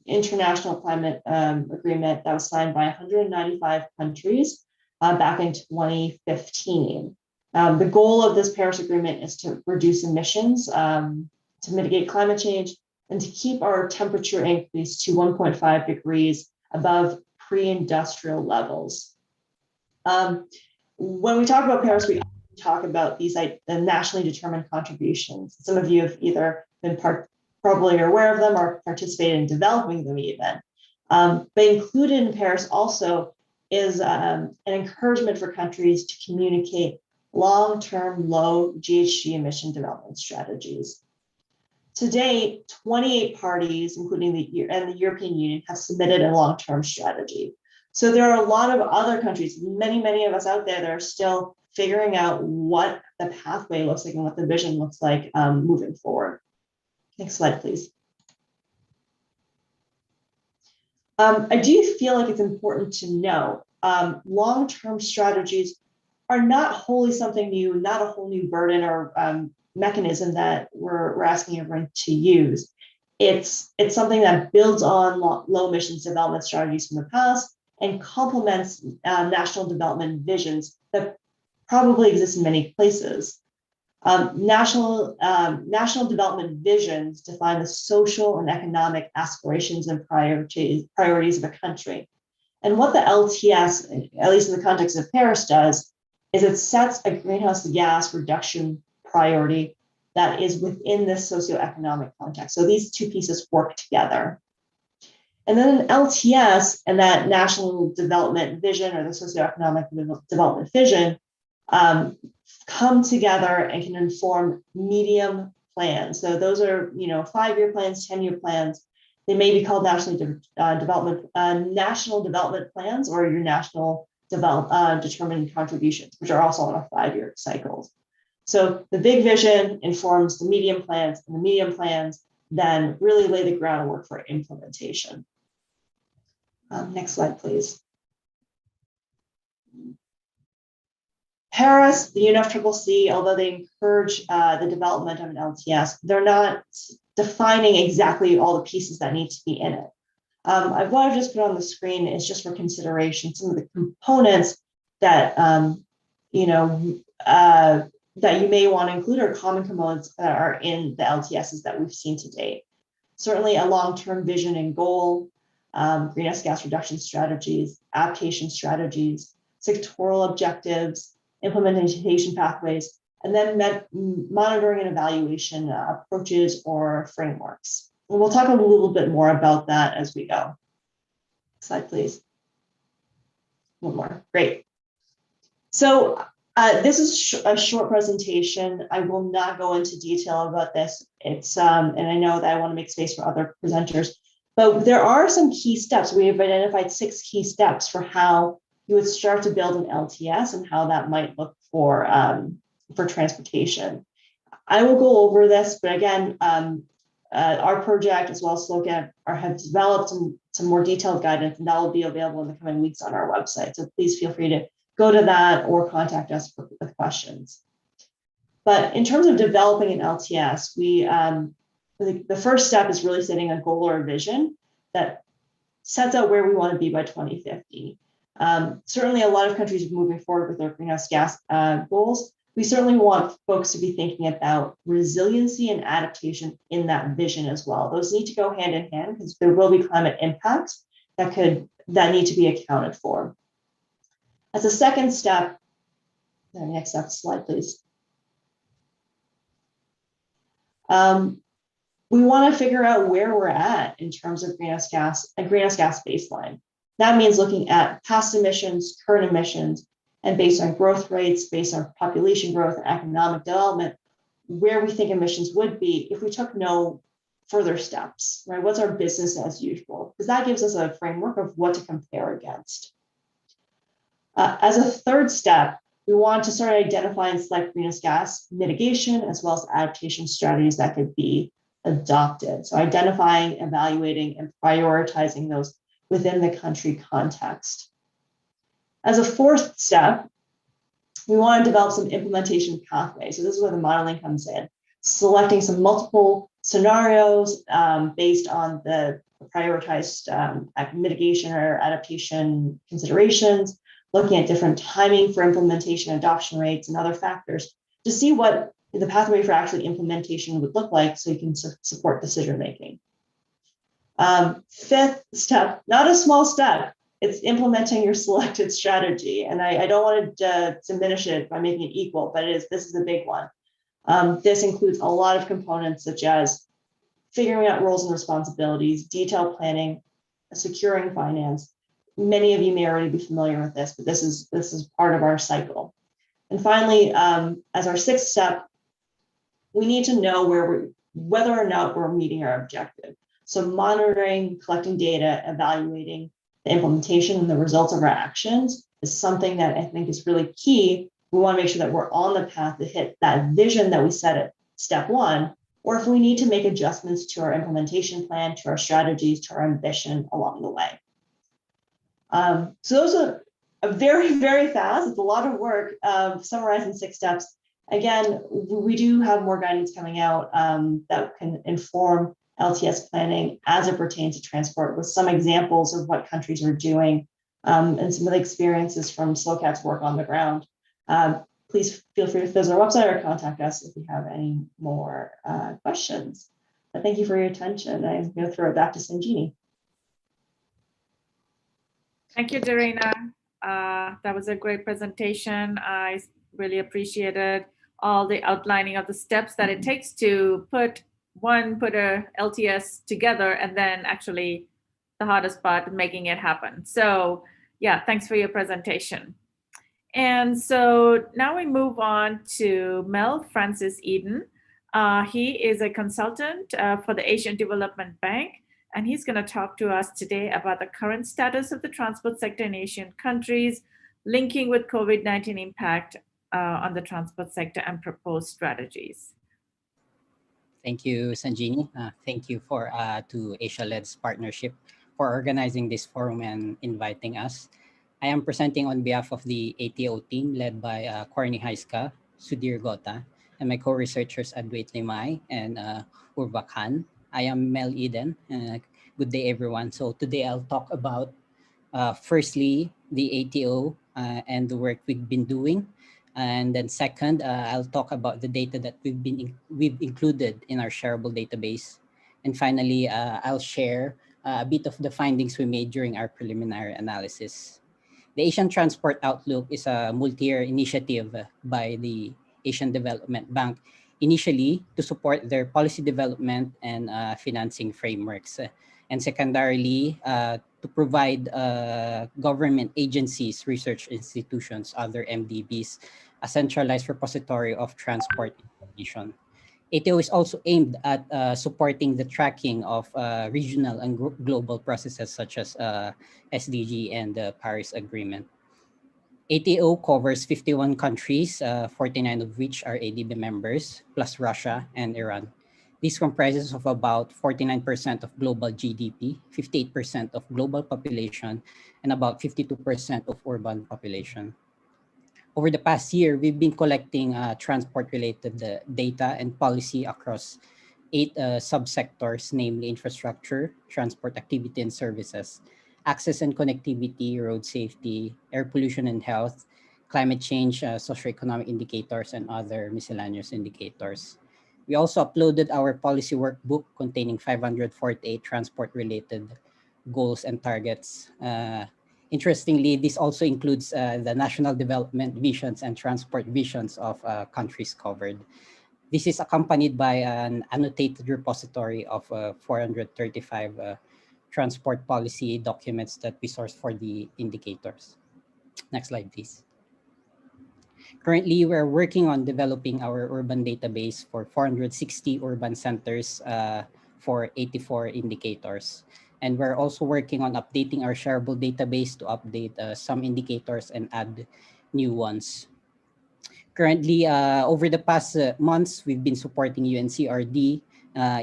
international climate agreement that was signed by 195 countries back in 2015. The goal of this Paris Agreement is to reduce emissions, to mitigate climate change, and to keep our temperature increase to 1.5 degrees above pre-industrial levels. When we talk about Paris, we talk about these the nationally determined contributions. Some of you have either been probably aware of them or participated in developing them even. But included in Paris also is an encouragement for countries to communicate long-term low GHG emission development strategies. To date, 28 parties, including the European Union, have submitted a long-term strategy. So there are a lot of other countries, many of us out there that are still figuring out what the pathway looks like and what the vision looks like moving forward. Next slide, please. I do feel like it's important to know long-term strategies are not wholly something new, not a whole new burden or mechanism that we're asking everyone to use. It's something that builds on low emissions development strategies from the past and complements national development visions that probably exist in many places. National development visions define the social and economic aspirations and priorities of a country. And what the LTS, at least in the context of Paris, does is it sets a greenhouse gas reduction priority that is within this socioeconomic context. So these two pieces work together. And then an LTS and that national development vision or the socioeconomic development vision come together and can inform medium plans. So those are 5-year plans, 10-year plans. They may be called national development plans or your national determined contributions, which are also on a 5-year cycle. So the big vision informs the medium plans, and the medium plans then really lay the groundwork for implementation. Next slide, please. Paris, the UNFCCC, although they encourage the development of an LTS, they're not defining exactly all the pieces that need to be in it. What I've just put on the screen is just for consideration some of the components that that you may want to include or common components that are in the LTSs that we've seen to date. Certainly a long-term vision and goal, greenhouse gas reduction strategies, adaptation strategies, sectoral objectives, implementation pathways, and then monitoring and evaluation approaches or frameworks. And we'll talk a little bit more about that as we go. Slide, please. One more. Great. So this is a short presentation. I will not go into detail about this. It's and I know that I want to make space for other presenters, but there are some key steps. We have identified 6 key steps for how you would start to build an LTS and how that might look for transportation. I will go over this, but again, our project as well as SLOCAT have developed some more detailed guidance, and that will be available in the coming weeks on our website. So please feel free to go to that or contact us with questions. But in terms of developing an LTS, the first step is really setting a goal or a vision that sets out where we want to be by 2050. Certainly a lot of countries are moving forward with their greenhouse gas goals. We certainly want folks to be thinking about resiliency and adaptation in that vision as well. Those need to go hand in hand because there will be climate impacts that need to be accounted for. As a second step, next slide, please. We want to figure out where we're at in terms of greenhouse gas baseline. That means looking at past emissions, current emissions, and based on growth rates, based on population growth and economic development, where we think emissions would be if we took no further steps, right? What's our business as usual? Because that gives us a framework of what to compare against. As a third step, we want to start identifying and select greenhouse gas mitigation as well as adaptation strategies that could be adopted. So identifying, evaluating, and prioritizing those within the country context. As a fourth step, we want to develop some implementation pathways. So this is where the modeling comes in, selecting some multiple scenarios based on the prioritized mitigation or adaptation considerations, looking at different timing for implementation, adoption rates, and other factors to see what the pathway for actually implementation would look like so you can support decision-making. Fifth step, not a small step, it's implementing your selected strategy. And I don't want to diminish it by making it equal, but this is a big one. This includes a lot of components such as figuring out roles and responsibilities, detailed planning, securing finance. Many of you may already be familiar with this, but this is part of our cycle. And finally, as our sixth step, we need to know whether or not we're meeting our objective. So monitoring, collecting data, evaluating the implementation and the results of our actions is something that I think is really key. We want to make sure that we're on the path to hit that vision that we set at step one, or if we need to make adjustments to our implementation plan, to our strategies, to our ambition along the way. So those are very, very fast. It's a lot of work summarizing 6 steps. Again, we do have more guidance coming out that can inform LTS planning as it pertains to transport, with some examples of what countries are doing and some of the experiences from SLOCAT's work on the ground. Please feel free to visit our website or contact us if you have any more questions. But thank you for your attention. I'm going to throw it back to Sanjini. Thank you, Darina. That was a great presentation. I really appreciated all the outlining of the steps that it takes to put a LTS together, and then actually the hardest part, making it happen. So yeah, thanks for your presentation. And so now we move on to Mel Francis Eden. He is a consultant for the Asian Development Bank, and he's going to talk to us today about the current status of the transport sector in Asian countries, linking with COVID-19 impact on the transport sector and proposed strategies. Thank you, Sanjini. Thank you to Asia-Led's partnership for organizing this forum and inviting us. I am presenting on behalf of the ATO team led by Corny Haiska, Sudhir Gota, and my co-researchers Adwait Limay and Urva Khan. I am Mel Eden. Good day, everyone. So today I'll talk about, firstly, the ATO and the work we've been doing. And then second, I'll talk about the data that we've included in our shareable database. And finally, I'll share a bit of the findings we made during our preliminary analysis. The Asian Transport Outlook is a multi-year initiative by the Asian Development Bank, initially to support their policy development and financing frameworks. And secondarily, to provide government agencies, research institutions, other MDBs, a centralized repository of transport information. ATO is also aimed at supporting the tracking of regional and global processes such as SDG and the Paris Agreement. ATO covers 51 countries, 49 of which are ADB members, plus Russia and Iran. This comprises of about 49% of global GDP, 58% of global population, and about 52% of urban population. Over the past year, we've been collecting transport-related data and policy across 8 subsectors, namely infrastructure, transport activity and services, access and connectivity, road safety, air pollution and health, climate change, socioeconomic indicators, and other miscellaneous indicators. We also uploaded our policy workbook containing 548 transport-related goals and targets. Interestingly, this also includes the national development visions and transport visions of countries covered. This is accompanied by an annotated repository of 435 transport policy documents that we sourced for the indicators. Next slide, please. Currently, we're working on developing our urban database for 460 urban centers for 84 indicators. And we're also working on updating our shareable database to update some indicators and add new ones. Currently, over the past months, we've been supporting UNCRD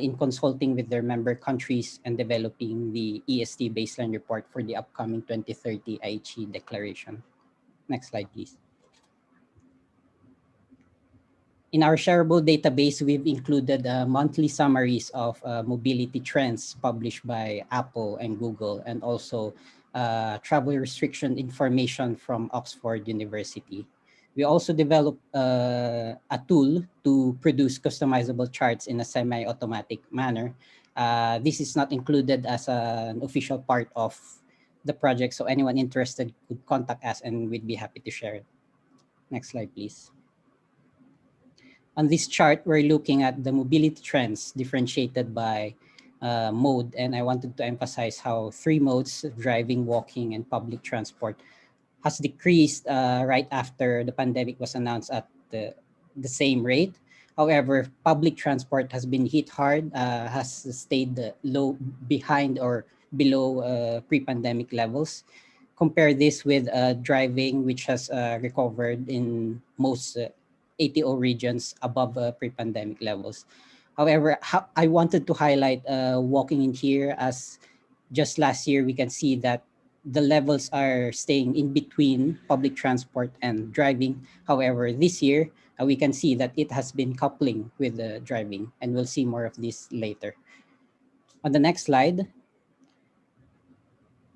in consulting with their member countries and developing the ESD baseline report for the upcoming 2030 Aichi declaration. Next slide, please. In our shareable database, we've included monthly summaries of mobility trends published by Apple and Google, and also travel restriction information from Oxford University. We also developed a tool to produce customizable charts in a semi-automatic manner. This is not included as an official part of the project, so anyone interested could contact us and we'd be happy to share it. Next slide, please. On this chart, we're looking at the mobility trends differentiated by mode, and I wanted to emphasize how 3 modes, driving, walking, and public transport, has decreased right after the pandemic was announced at the same rate. However, public transport has been hit hard, has stayed low, behind or below pre-pandemic levels. Compare this with driving, which has recovered in most ATO regions above pre-pandemic levels. However, I wanted to highlight walking in here, as just last year we can see that the levels are staying in between public transport and driving. However, this year we can see that it has been coupling with driving, and we'll see more of this later. On the next slide,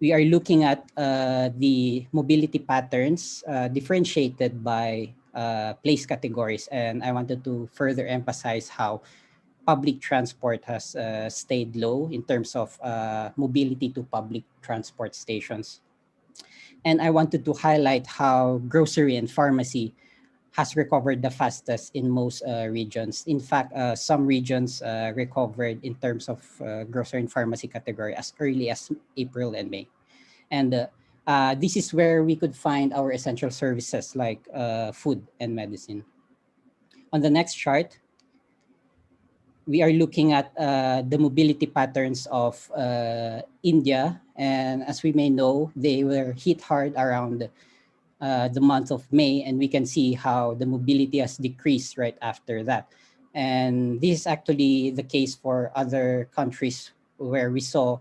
we are looking at the mobility patterns differentiated by place categories, and I wanted to further emphasize how public transport has stayed low in terms of mobility to public transport stations. And I wanted to highlight how grocery and pharmacy has recovered the fastest in most regions. In fact, some regions recovered in terms of grocery and pharmacy category as early as April and May. And this is where we could find our essential services like food and medicine. On the next chart, we are looking at the mobility patterns of India. And as we may know, they were hit hard around the month of May, and we can see how the mobility has decreased right after that. And this is actually the case for other countries where we saw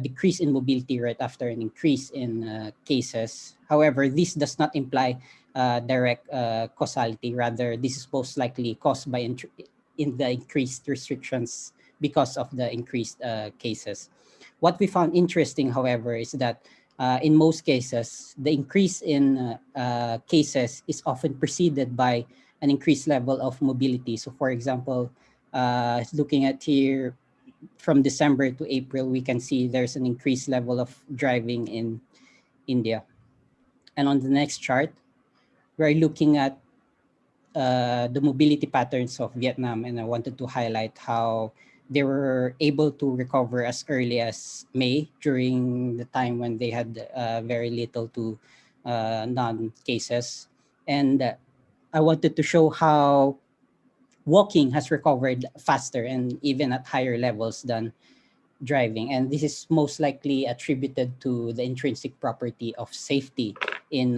decrease in mobility right after an increase in cases. However, this does not imply direct causality. Rather, this is most likely caused by in the increased restrictions because of the increased cases. What we found interesting, however, is that in most cases, the increase in cases is often preceded by an increased level of mobility. So for example, looking at here from December to April, we can see there's an increased level of driving in India. And on the next chart, we're looking at the mobility patterns of Vietnam, and I wanted to highlight how they were able to recover as early as May, during the time when they had very little to none cases. And I wanted to show how walking has recovered faster and even at higher levels than driving. And this is most likely attributed to the intrinsic property of safety in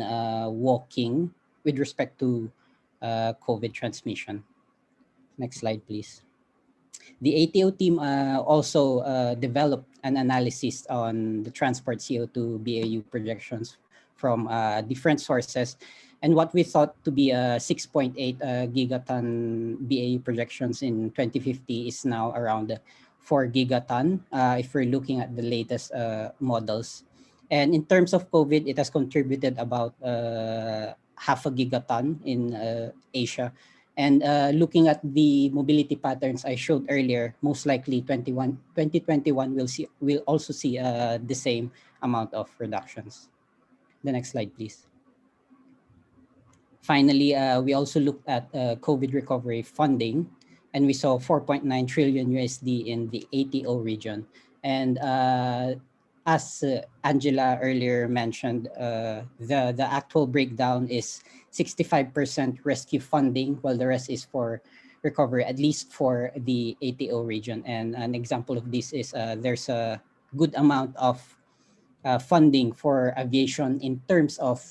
walking with respect to COVID transmission. Next slide, please. The ATO team also developed an analysis on the transport CO2 BAU projections from different sources. And what we thought to be a 6.8 gigaton BAU projections in 2050 is now around 4 gigaton if we're looking at the latest models. And in terms of COVID, it has contributed about half a gigaton in Asia. And looking at the mobility patterns I showed earlier, most likely 2021 will also see the same amount of reductions. The next slide, please. Finally, we also looked at COVID recovery funding, and we saw 4.9 trillion USD in the ATO region. And as Angela earlier mentioned, the actual breakdown is 65% rescue funding, while the rest is for recovery, at least for the ATO region. And an example of this is there's a good amount of funding for aviation in terms of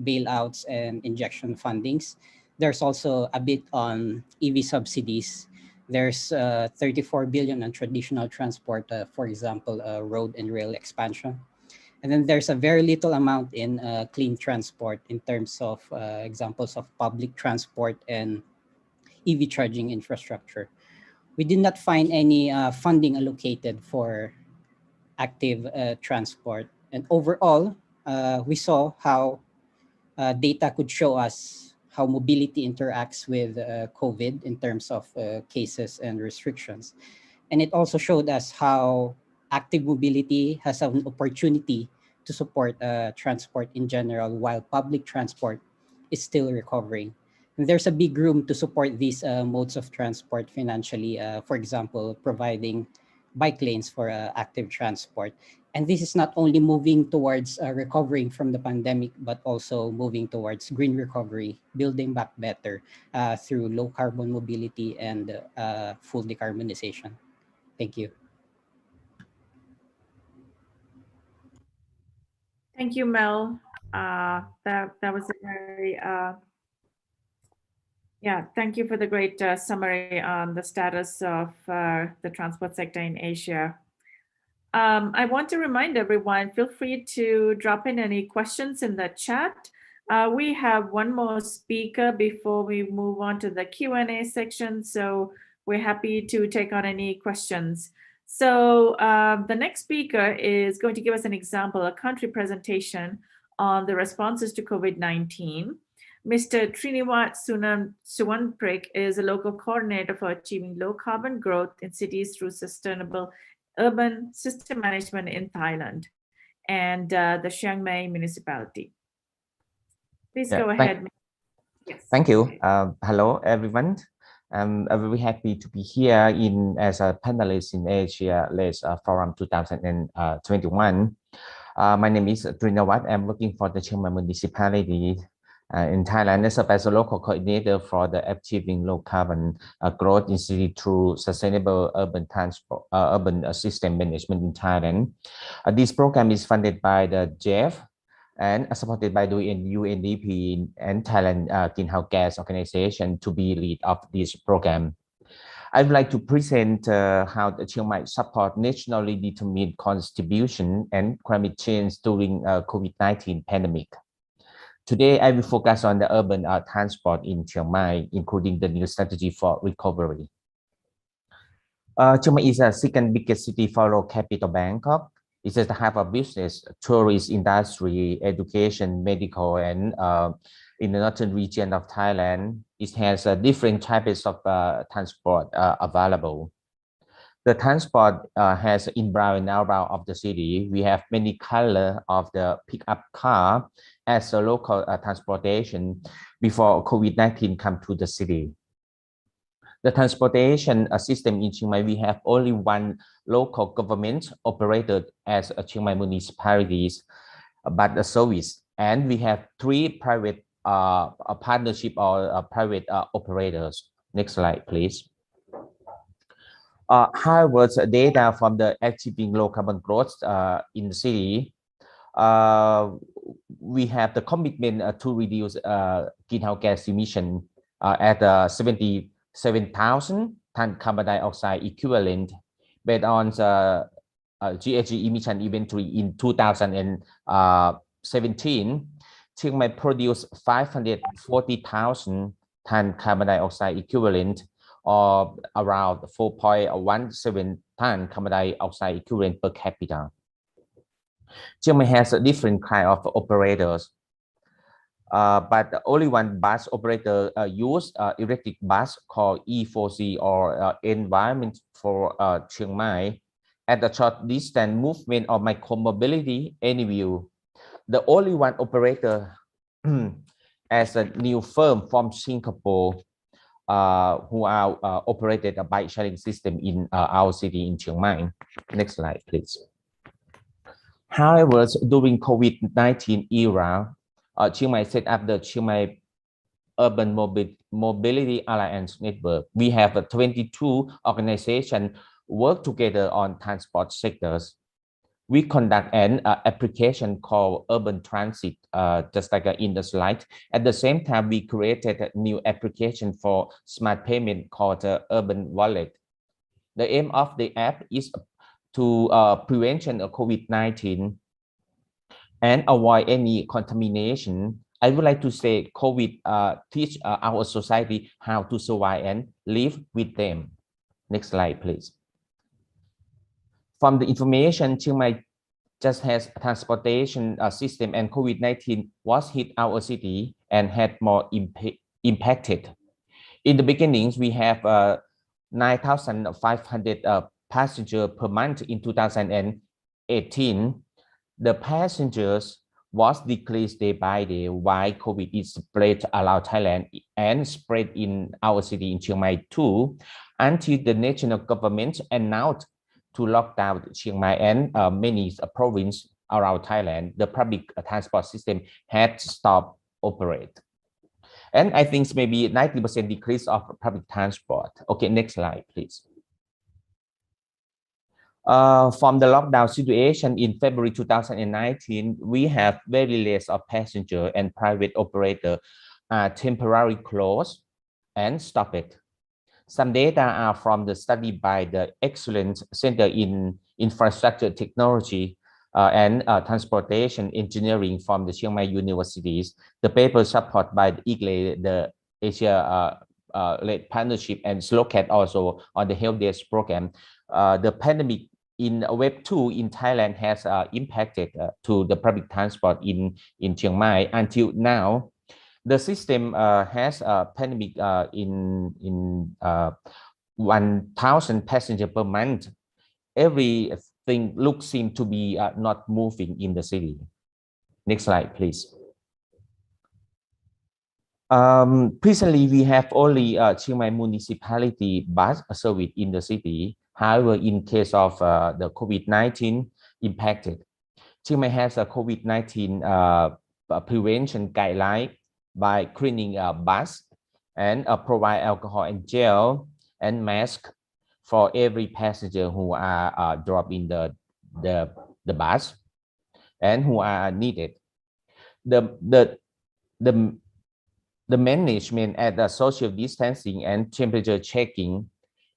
bailouts and injection fundings. There's also a bit on EV subsidies. There's 34 billion on traditional transport, for example, road and rail expansion. And then there's a very little amount in clean transport in terms of examples of public transport and EV charging infrastructure. We did not find any funding allocated for active transport. And overall, we saw how data could show us how mobility interacts with COVID in terms of cases and restrictions. And it also showed us how active mobility has an opportunity to support transport in general, while public transport is still recovering. And there's a big room to support these modes of transport financially, for example, providing bike lanes for active transport. And this is not only moving towards recovering from the pandemic, but also moving towards green recovery, building back better through low carbon mobility and full decarbonization. Thank you. Thank you, Mel. That was a very, thank you for the great summary on the status of the transport sector in Asia. I want to remind everyone, feel free to drop in any questions in the chat. We have one more speaker before we move on to the Q&A section, so we're happy to take on any questions. So the next speaker is going to give us an example, a country presentation on the responses to COVID-19. Mr. Triniwat Suwanprik is a local coordinator for achieving low carbon growth in cities through sustainable urban system management in Thailand and the Chiang Mai municipality. Please go ahead. Yes. Thank you. Hello, everyone. I'm very happy to be here as a panelist in Asia Let's Forum 2021. My name is Trinawat. I'm working for the Chiang Mai municipality in Thailand as a local coordinator for the achieving low carbon growth in city through sustainable urban transport, urban system management in Thailand. This program is funded by the GEF and supported by the UNDP and Thailand Greenhouse Gas Organization to be lead of this program. I would like to present how the Chiang Mai support nationally determined contribution and climate change during COVID-19 pandemic. Today, I will focus on the urban transport in Chiang Mai, including the new strategy for recovery. Chiang Mai is the second biggest city following capital Bangkok. It has the hub of business, tourist industry, education, medical, and in the northern region of Thailand, it has different types of transport available. The transport has inbound and outbound of the city. We have many color of the pickup car as a local transportation before COVID-19 come to the city. The transportation system in Chiang Mai, we have only one local government operated as a Chiang Mai municipalities, but the service, and we have 3 private partnership or private operators. Next slide, please. However, data from the achieving low carbon growth in the city, we have the commitment to reduce greenhouse gas emission at 77,000 ton carbon dioxide equivalent based on the GHG emission inventory in 2017. Chiang Mai produced 540,000 ton carbon dioxide equivalent, or around 4.17 ton carbon dioxide equivalent per capita. Chiang Mai has a different kind of operators, but only one bus operator use electric bus called E4C, or Environment for Chiang Mai, at the short distance movement of micromobility Anyview. The only one operator as a new firm from Singapore who are operated a bike sharing system in our city in Chiang Mai. Next slide, please. However, during COVID-19 era, Chiang Mai set up the Chiang Mai Urban Mobility Alliance Network. We have 22 organizations work together on transport sectors. We conduct an application called Urban Transit, just like in the slide. At the same time, we created a new application for smart payment called Urban Wallet. The aim of the app is to prevention of COVID-19 and avoid any contamination. I would like to say COVID teach our society how to survive and live with them. Next slide, please. From the information, Chiang Mai just has a transportation system, and COVID-19 was hit our city and had more impacted. In the beginnings, we have 9,500 passengers per month in 2018. The passengers was decreased day by day while COVID is spread around Thailand and spread in our city in Chiang Mai too, until the national government announced to lock down Chiang Mai and many provinces around Thailand. The public transport system had to stop operate. And I think maybe 90% decrease of public transport. Okay, next slide, please. From the lockdown situation in February 2019, we have very less of passenger and private operator temporarily closed and stop it. Some data are from the study by the Excellence Center in Infrastructure Technology and Transportation Engineering from the Chiang Mai Universities. The paper supported by the IGLE, the Asia-led partnership, and SLOCAT also on the Help Desk program. The pandemic in Wave 2 in Thailand has impacted to the public transport in Chiang Mai. Until now, the system has a pandemic in 1,000 passengers per month. Everything seems to be not moving in the city. Next slide, please. Presently, we have only Chiang Mai municipality bus service in the city. However, in case of the COVID-19 impacted, Chiang Mai has a COVID-19 prevention guideline by cleaning a bus and provide alcohol and gel and mask for every passenger who are dropped in the bus and who are needed. The management at the social distancing and temperature checking,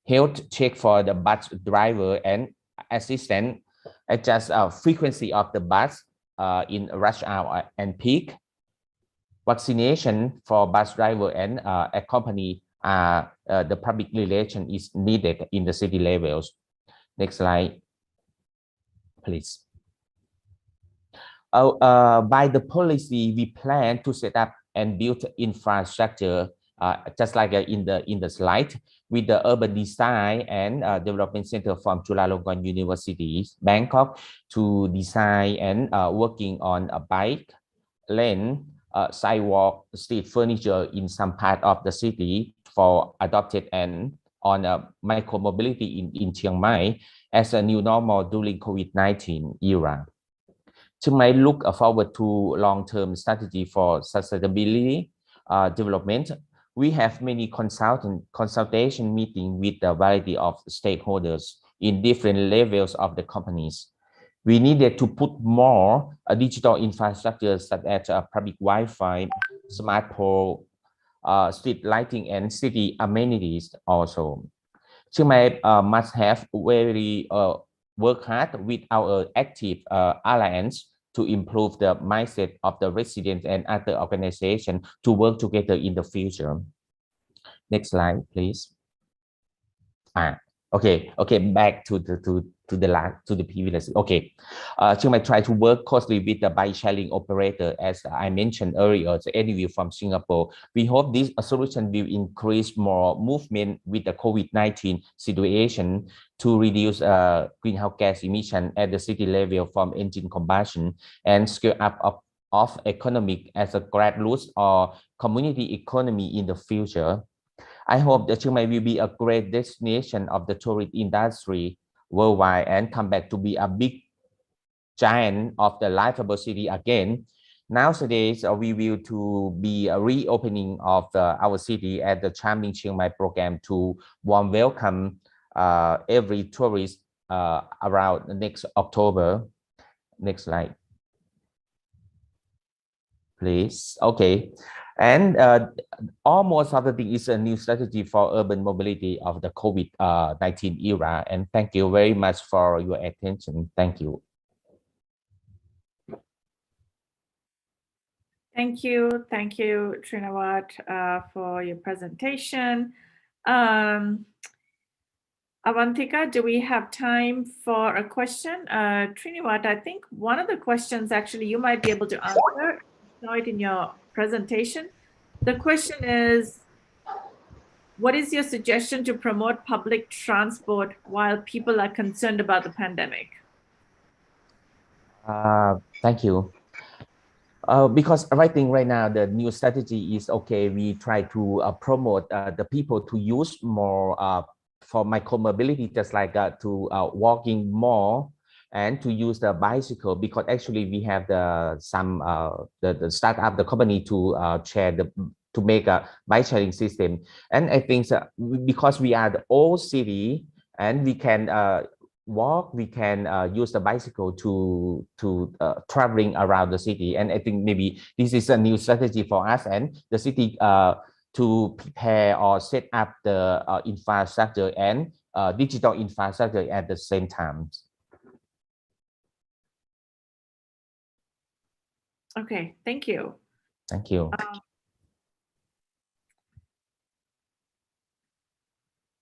health check for the bus driver and assistant, adjust frequency of the bus in rush hour and peak. Vaccination for bus driver and accompany the public relation is needed in the city levels. Next slide, please. By the policy, we plan to set up and build infrastructure just like in the slide, with the Urban Design and Development Center from Chulalongkorn University, Bangkok, to design and working on a bike lane, sidewalk, street furniture in some part of the city for adopted and on micromobility in Chiang Mai as a new normal during COVID-19 era. Chiang Mai look forward to long-term strategy for sustainability development. We have many consultation meetings with a variety of stakeholders in different levels of the companies. We needed to put more digital infrastructure such as public Wi-Fi, smart pole, street lighting, and city amenities also. Chiang Mai must have very work hard with our active alliance to improve the mindset of the residents and other organizations to work together in the future. Next slide, please. Okay, back to the previous. Okay, Chiang Mai try to work closely with the bike sharing operator, as I mentioned earlier, the Anyview from Singapore. We hope this solution will increase more movement with the COVID-19 situation to reduce greenhouse gas emission at the city level from engine combustion and scale up of economic as a grassroots or community economy in the future. I hope that Chiang Mai will be a great destination of the tourist industry worldwide and come back to be a big giant of the livable city again. Nowadays, we will to be a reopening of our city at the Charming Chiang Mai program to warm welcome every tourist around next October. Next slide, please. Okay. And almost everything is a new strategy for urban mobility of the COVID-19 era. And thank you very much for your attention. Thank you. Thank you, Srinawat, for your presentation. Avantika, do we have time for a question? Srinawat, I think one of the questions actually you might be able to answer. I saw it in your presentation. The question is, what is your suggestion to promote public transport while people are concerned about the pandemic? Thank you. Because I think right now the new strategy is okay. We try to promote the people to use more for micromobility, just like to walking more and to use the bicycle, because actually we have the startup, the company to share to make a bike sharing system. And I think because we are the old city and we can walk, we can use the bicycle to traveling around the city. And I think maybe this is a new strategy for us and the city to prepare or set up the infrastructure and digital infrastructure at the same time. Okay, thank you. Thank you.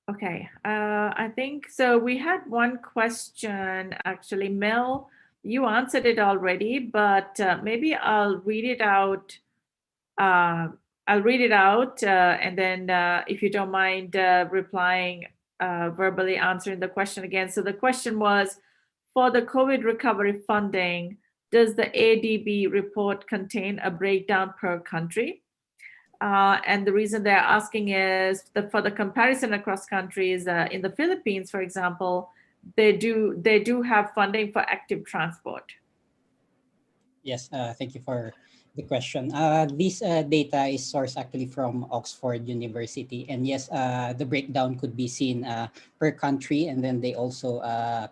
Okay, I think so. We had one question actually. Mel, you answered it already, but maybe I'll read it out. And then if you don't mind replying, verbally answering the question again. So the question was, for the COVID recovery funding, does the ADB report contain a breakdown per country? And the reason they're asking is for the comparison across countries. In the Philippines, for example, they do have funding for active transport. Yes, thank you for the question. This data is sourced actually from Oxford University, and yes, the breakdown could be seen per country, and then they also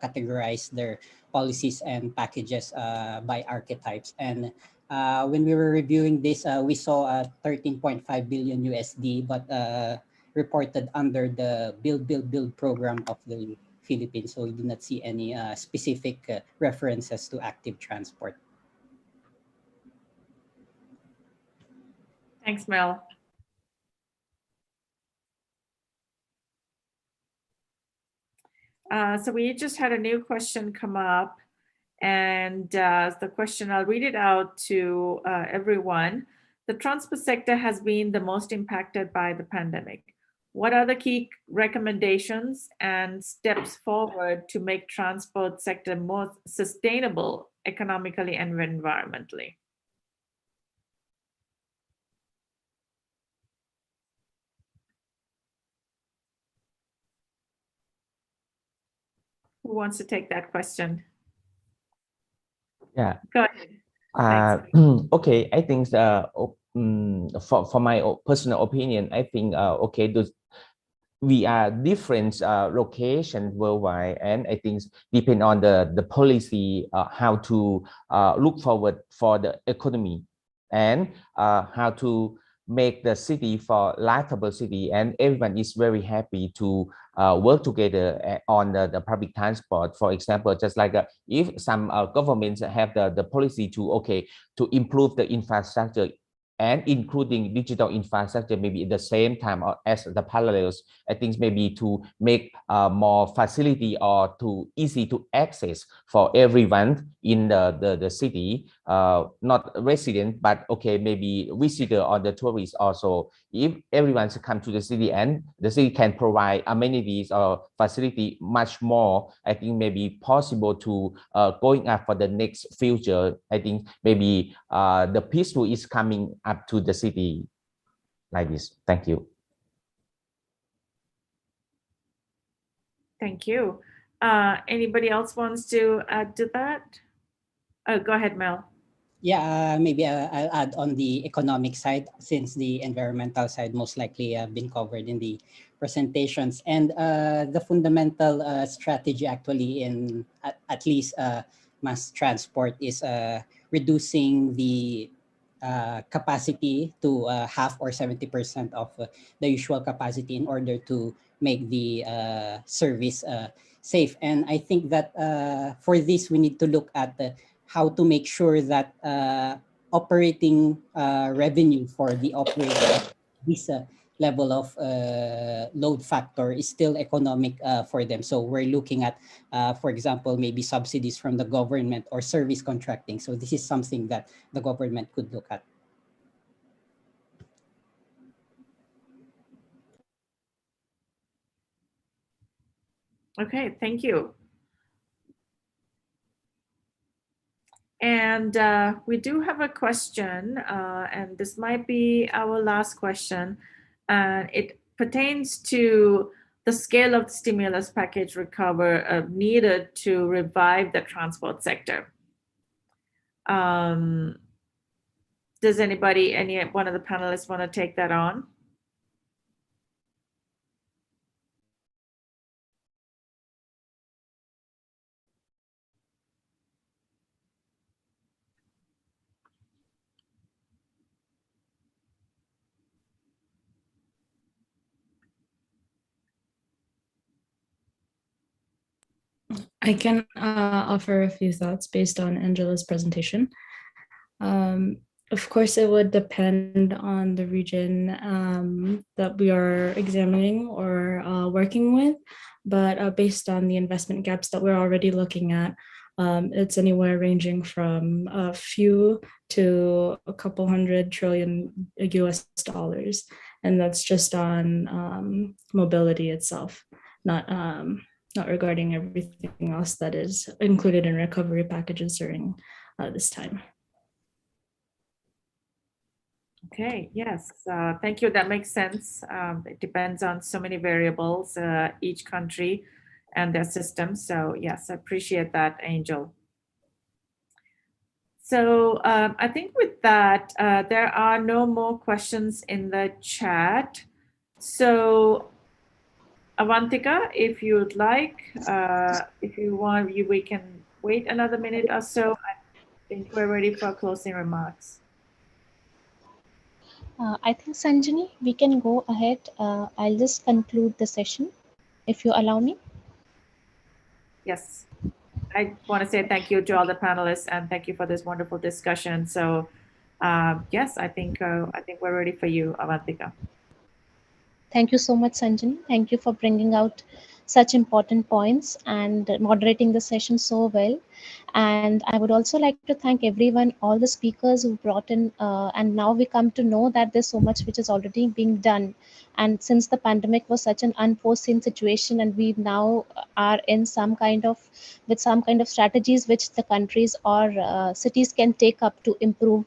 categorize their policies and packages by archetypes. And when we were reviewing this, we saw 13.5 billion USD, but reported under the Build program of the Philippines. So we do not see any specific references to active transport. Thanks, Mel. So we just had a new question come up, and the question, I'll read it out to everyone. the transport sector has been the most impacted by the pandemic. What are the key recommendations and steps forward to make transport sector more sustainable economically and environmentally? Who wants to take that question? Yeah. Go ahead. Okay, I think for my personal opinion, I think okay, we are different locations worldwide, and I think depend on the policy how to look forward for the economy, and how to make the city for livable city, and everyone is very happy to work together on the public transport. For example, just like if some governments have the policy to improve the infrastructure and including digital infrastructure, maybe at the same time or as the parallels, I think maybe to make more facility or to easy to access for everyone in the city, not resident, but okay, maybe visitor or the tourists also. If everyone come to the city and the city can provide amenities or facility much more, I think maybe possible to going up for the next future. I think maybe the peaceful is coming up to the city like this. Thank you. Thank you. Anybody else wants to add to that? Go ahead, Mel. Yeah, maybe I'll add on the economic side, since the environmental side most likely have been covered in the presentations. And the fundamental strategy actually in at least mass transport is reducing the capacity to half or 70% of the usual capacity in order to make the service safe. And I think that for this, we need to look at how to make sure that operating revenue for the operator, this level of load factor is still economic for them. So we're looking at, for example, maybe subsidies from the government or service contracting. So this is something that the government could look at. Okay, thank you. And we do have a question, and this might be our last question. It pertains to the scale of the stimulus package needed to revive the transport sector. Does any one of the panelists want to take that on? I can offer a few thoughts based on Angela's presentation. Of course, it would depend on the region that we are examining or working with, but based on the investment gaps that we're already looking at, it's anywhere ranging from a few to a couple $100 trillion US dollars. And that's just on mobility itself, not regarding everything else that is included in recovery packages during this time. Okay, yes, thank you. That makes sense. It depends on so many variables, each country and their system. So yes, I appreciate that, Angel. So I think with that, there are no more questions in the chat. So Avantika, if you'd like, if you want, we can wait another minute or so. I think we're ready for closing remarks. I think, Sanjini, we can go ahead. I'll just conclude the session, if you allow me. Yes. I want to say thank you to all the panelists and thank you for this wonderful discussion. So yes, I think we're ready for you, Avantika. Thank you so much, Sanjini. Thank you for bringing out such important points and moderating the session so well. And I would also like to thank everyone, all the speakers who brought in, and now we come to know that there's so much which is already being done. And since the pandemic was such an unforeseen situation, and we now are in some kind of, with some kind of strategies which the countries or cities can take up to improve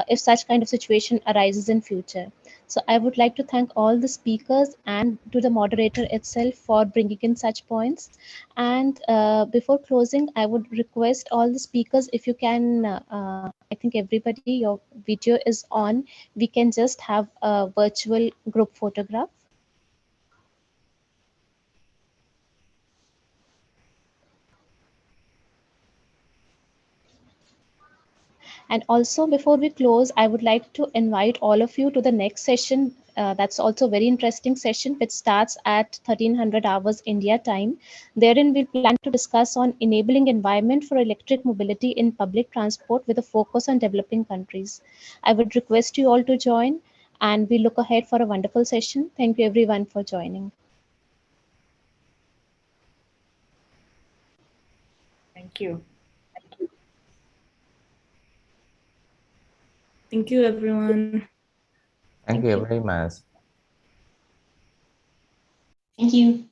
if such kind of situation arises in future. So I would like to thank all the speakers and to the moderator itself for bringing in such points. And before closing, I would request all the speakers, if you can, I think everybody, your video is on, we can just have a virtual group photograph. And also, before we close, I would like to invite all of you to the next session. That's also a very interesting session, which starts at 1300 hours India time. Therein, we plan to discuss on enabling environment for electric mobility in public transport with a focus on developing countries. I would request you all to join, and we look ahead for a wonderful session. Thank you everyone for joining. Thank you. Thank you, everyone. Thank you very much. Thank you.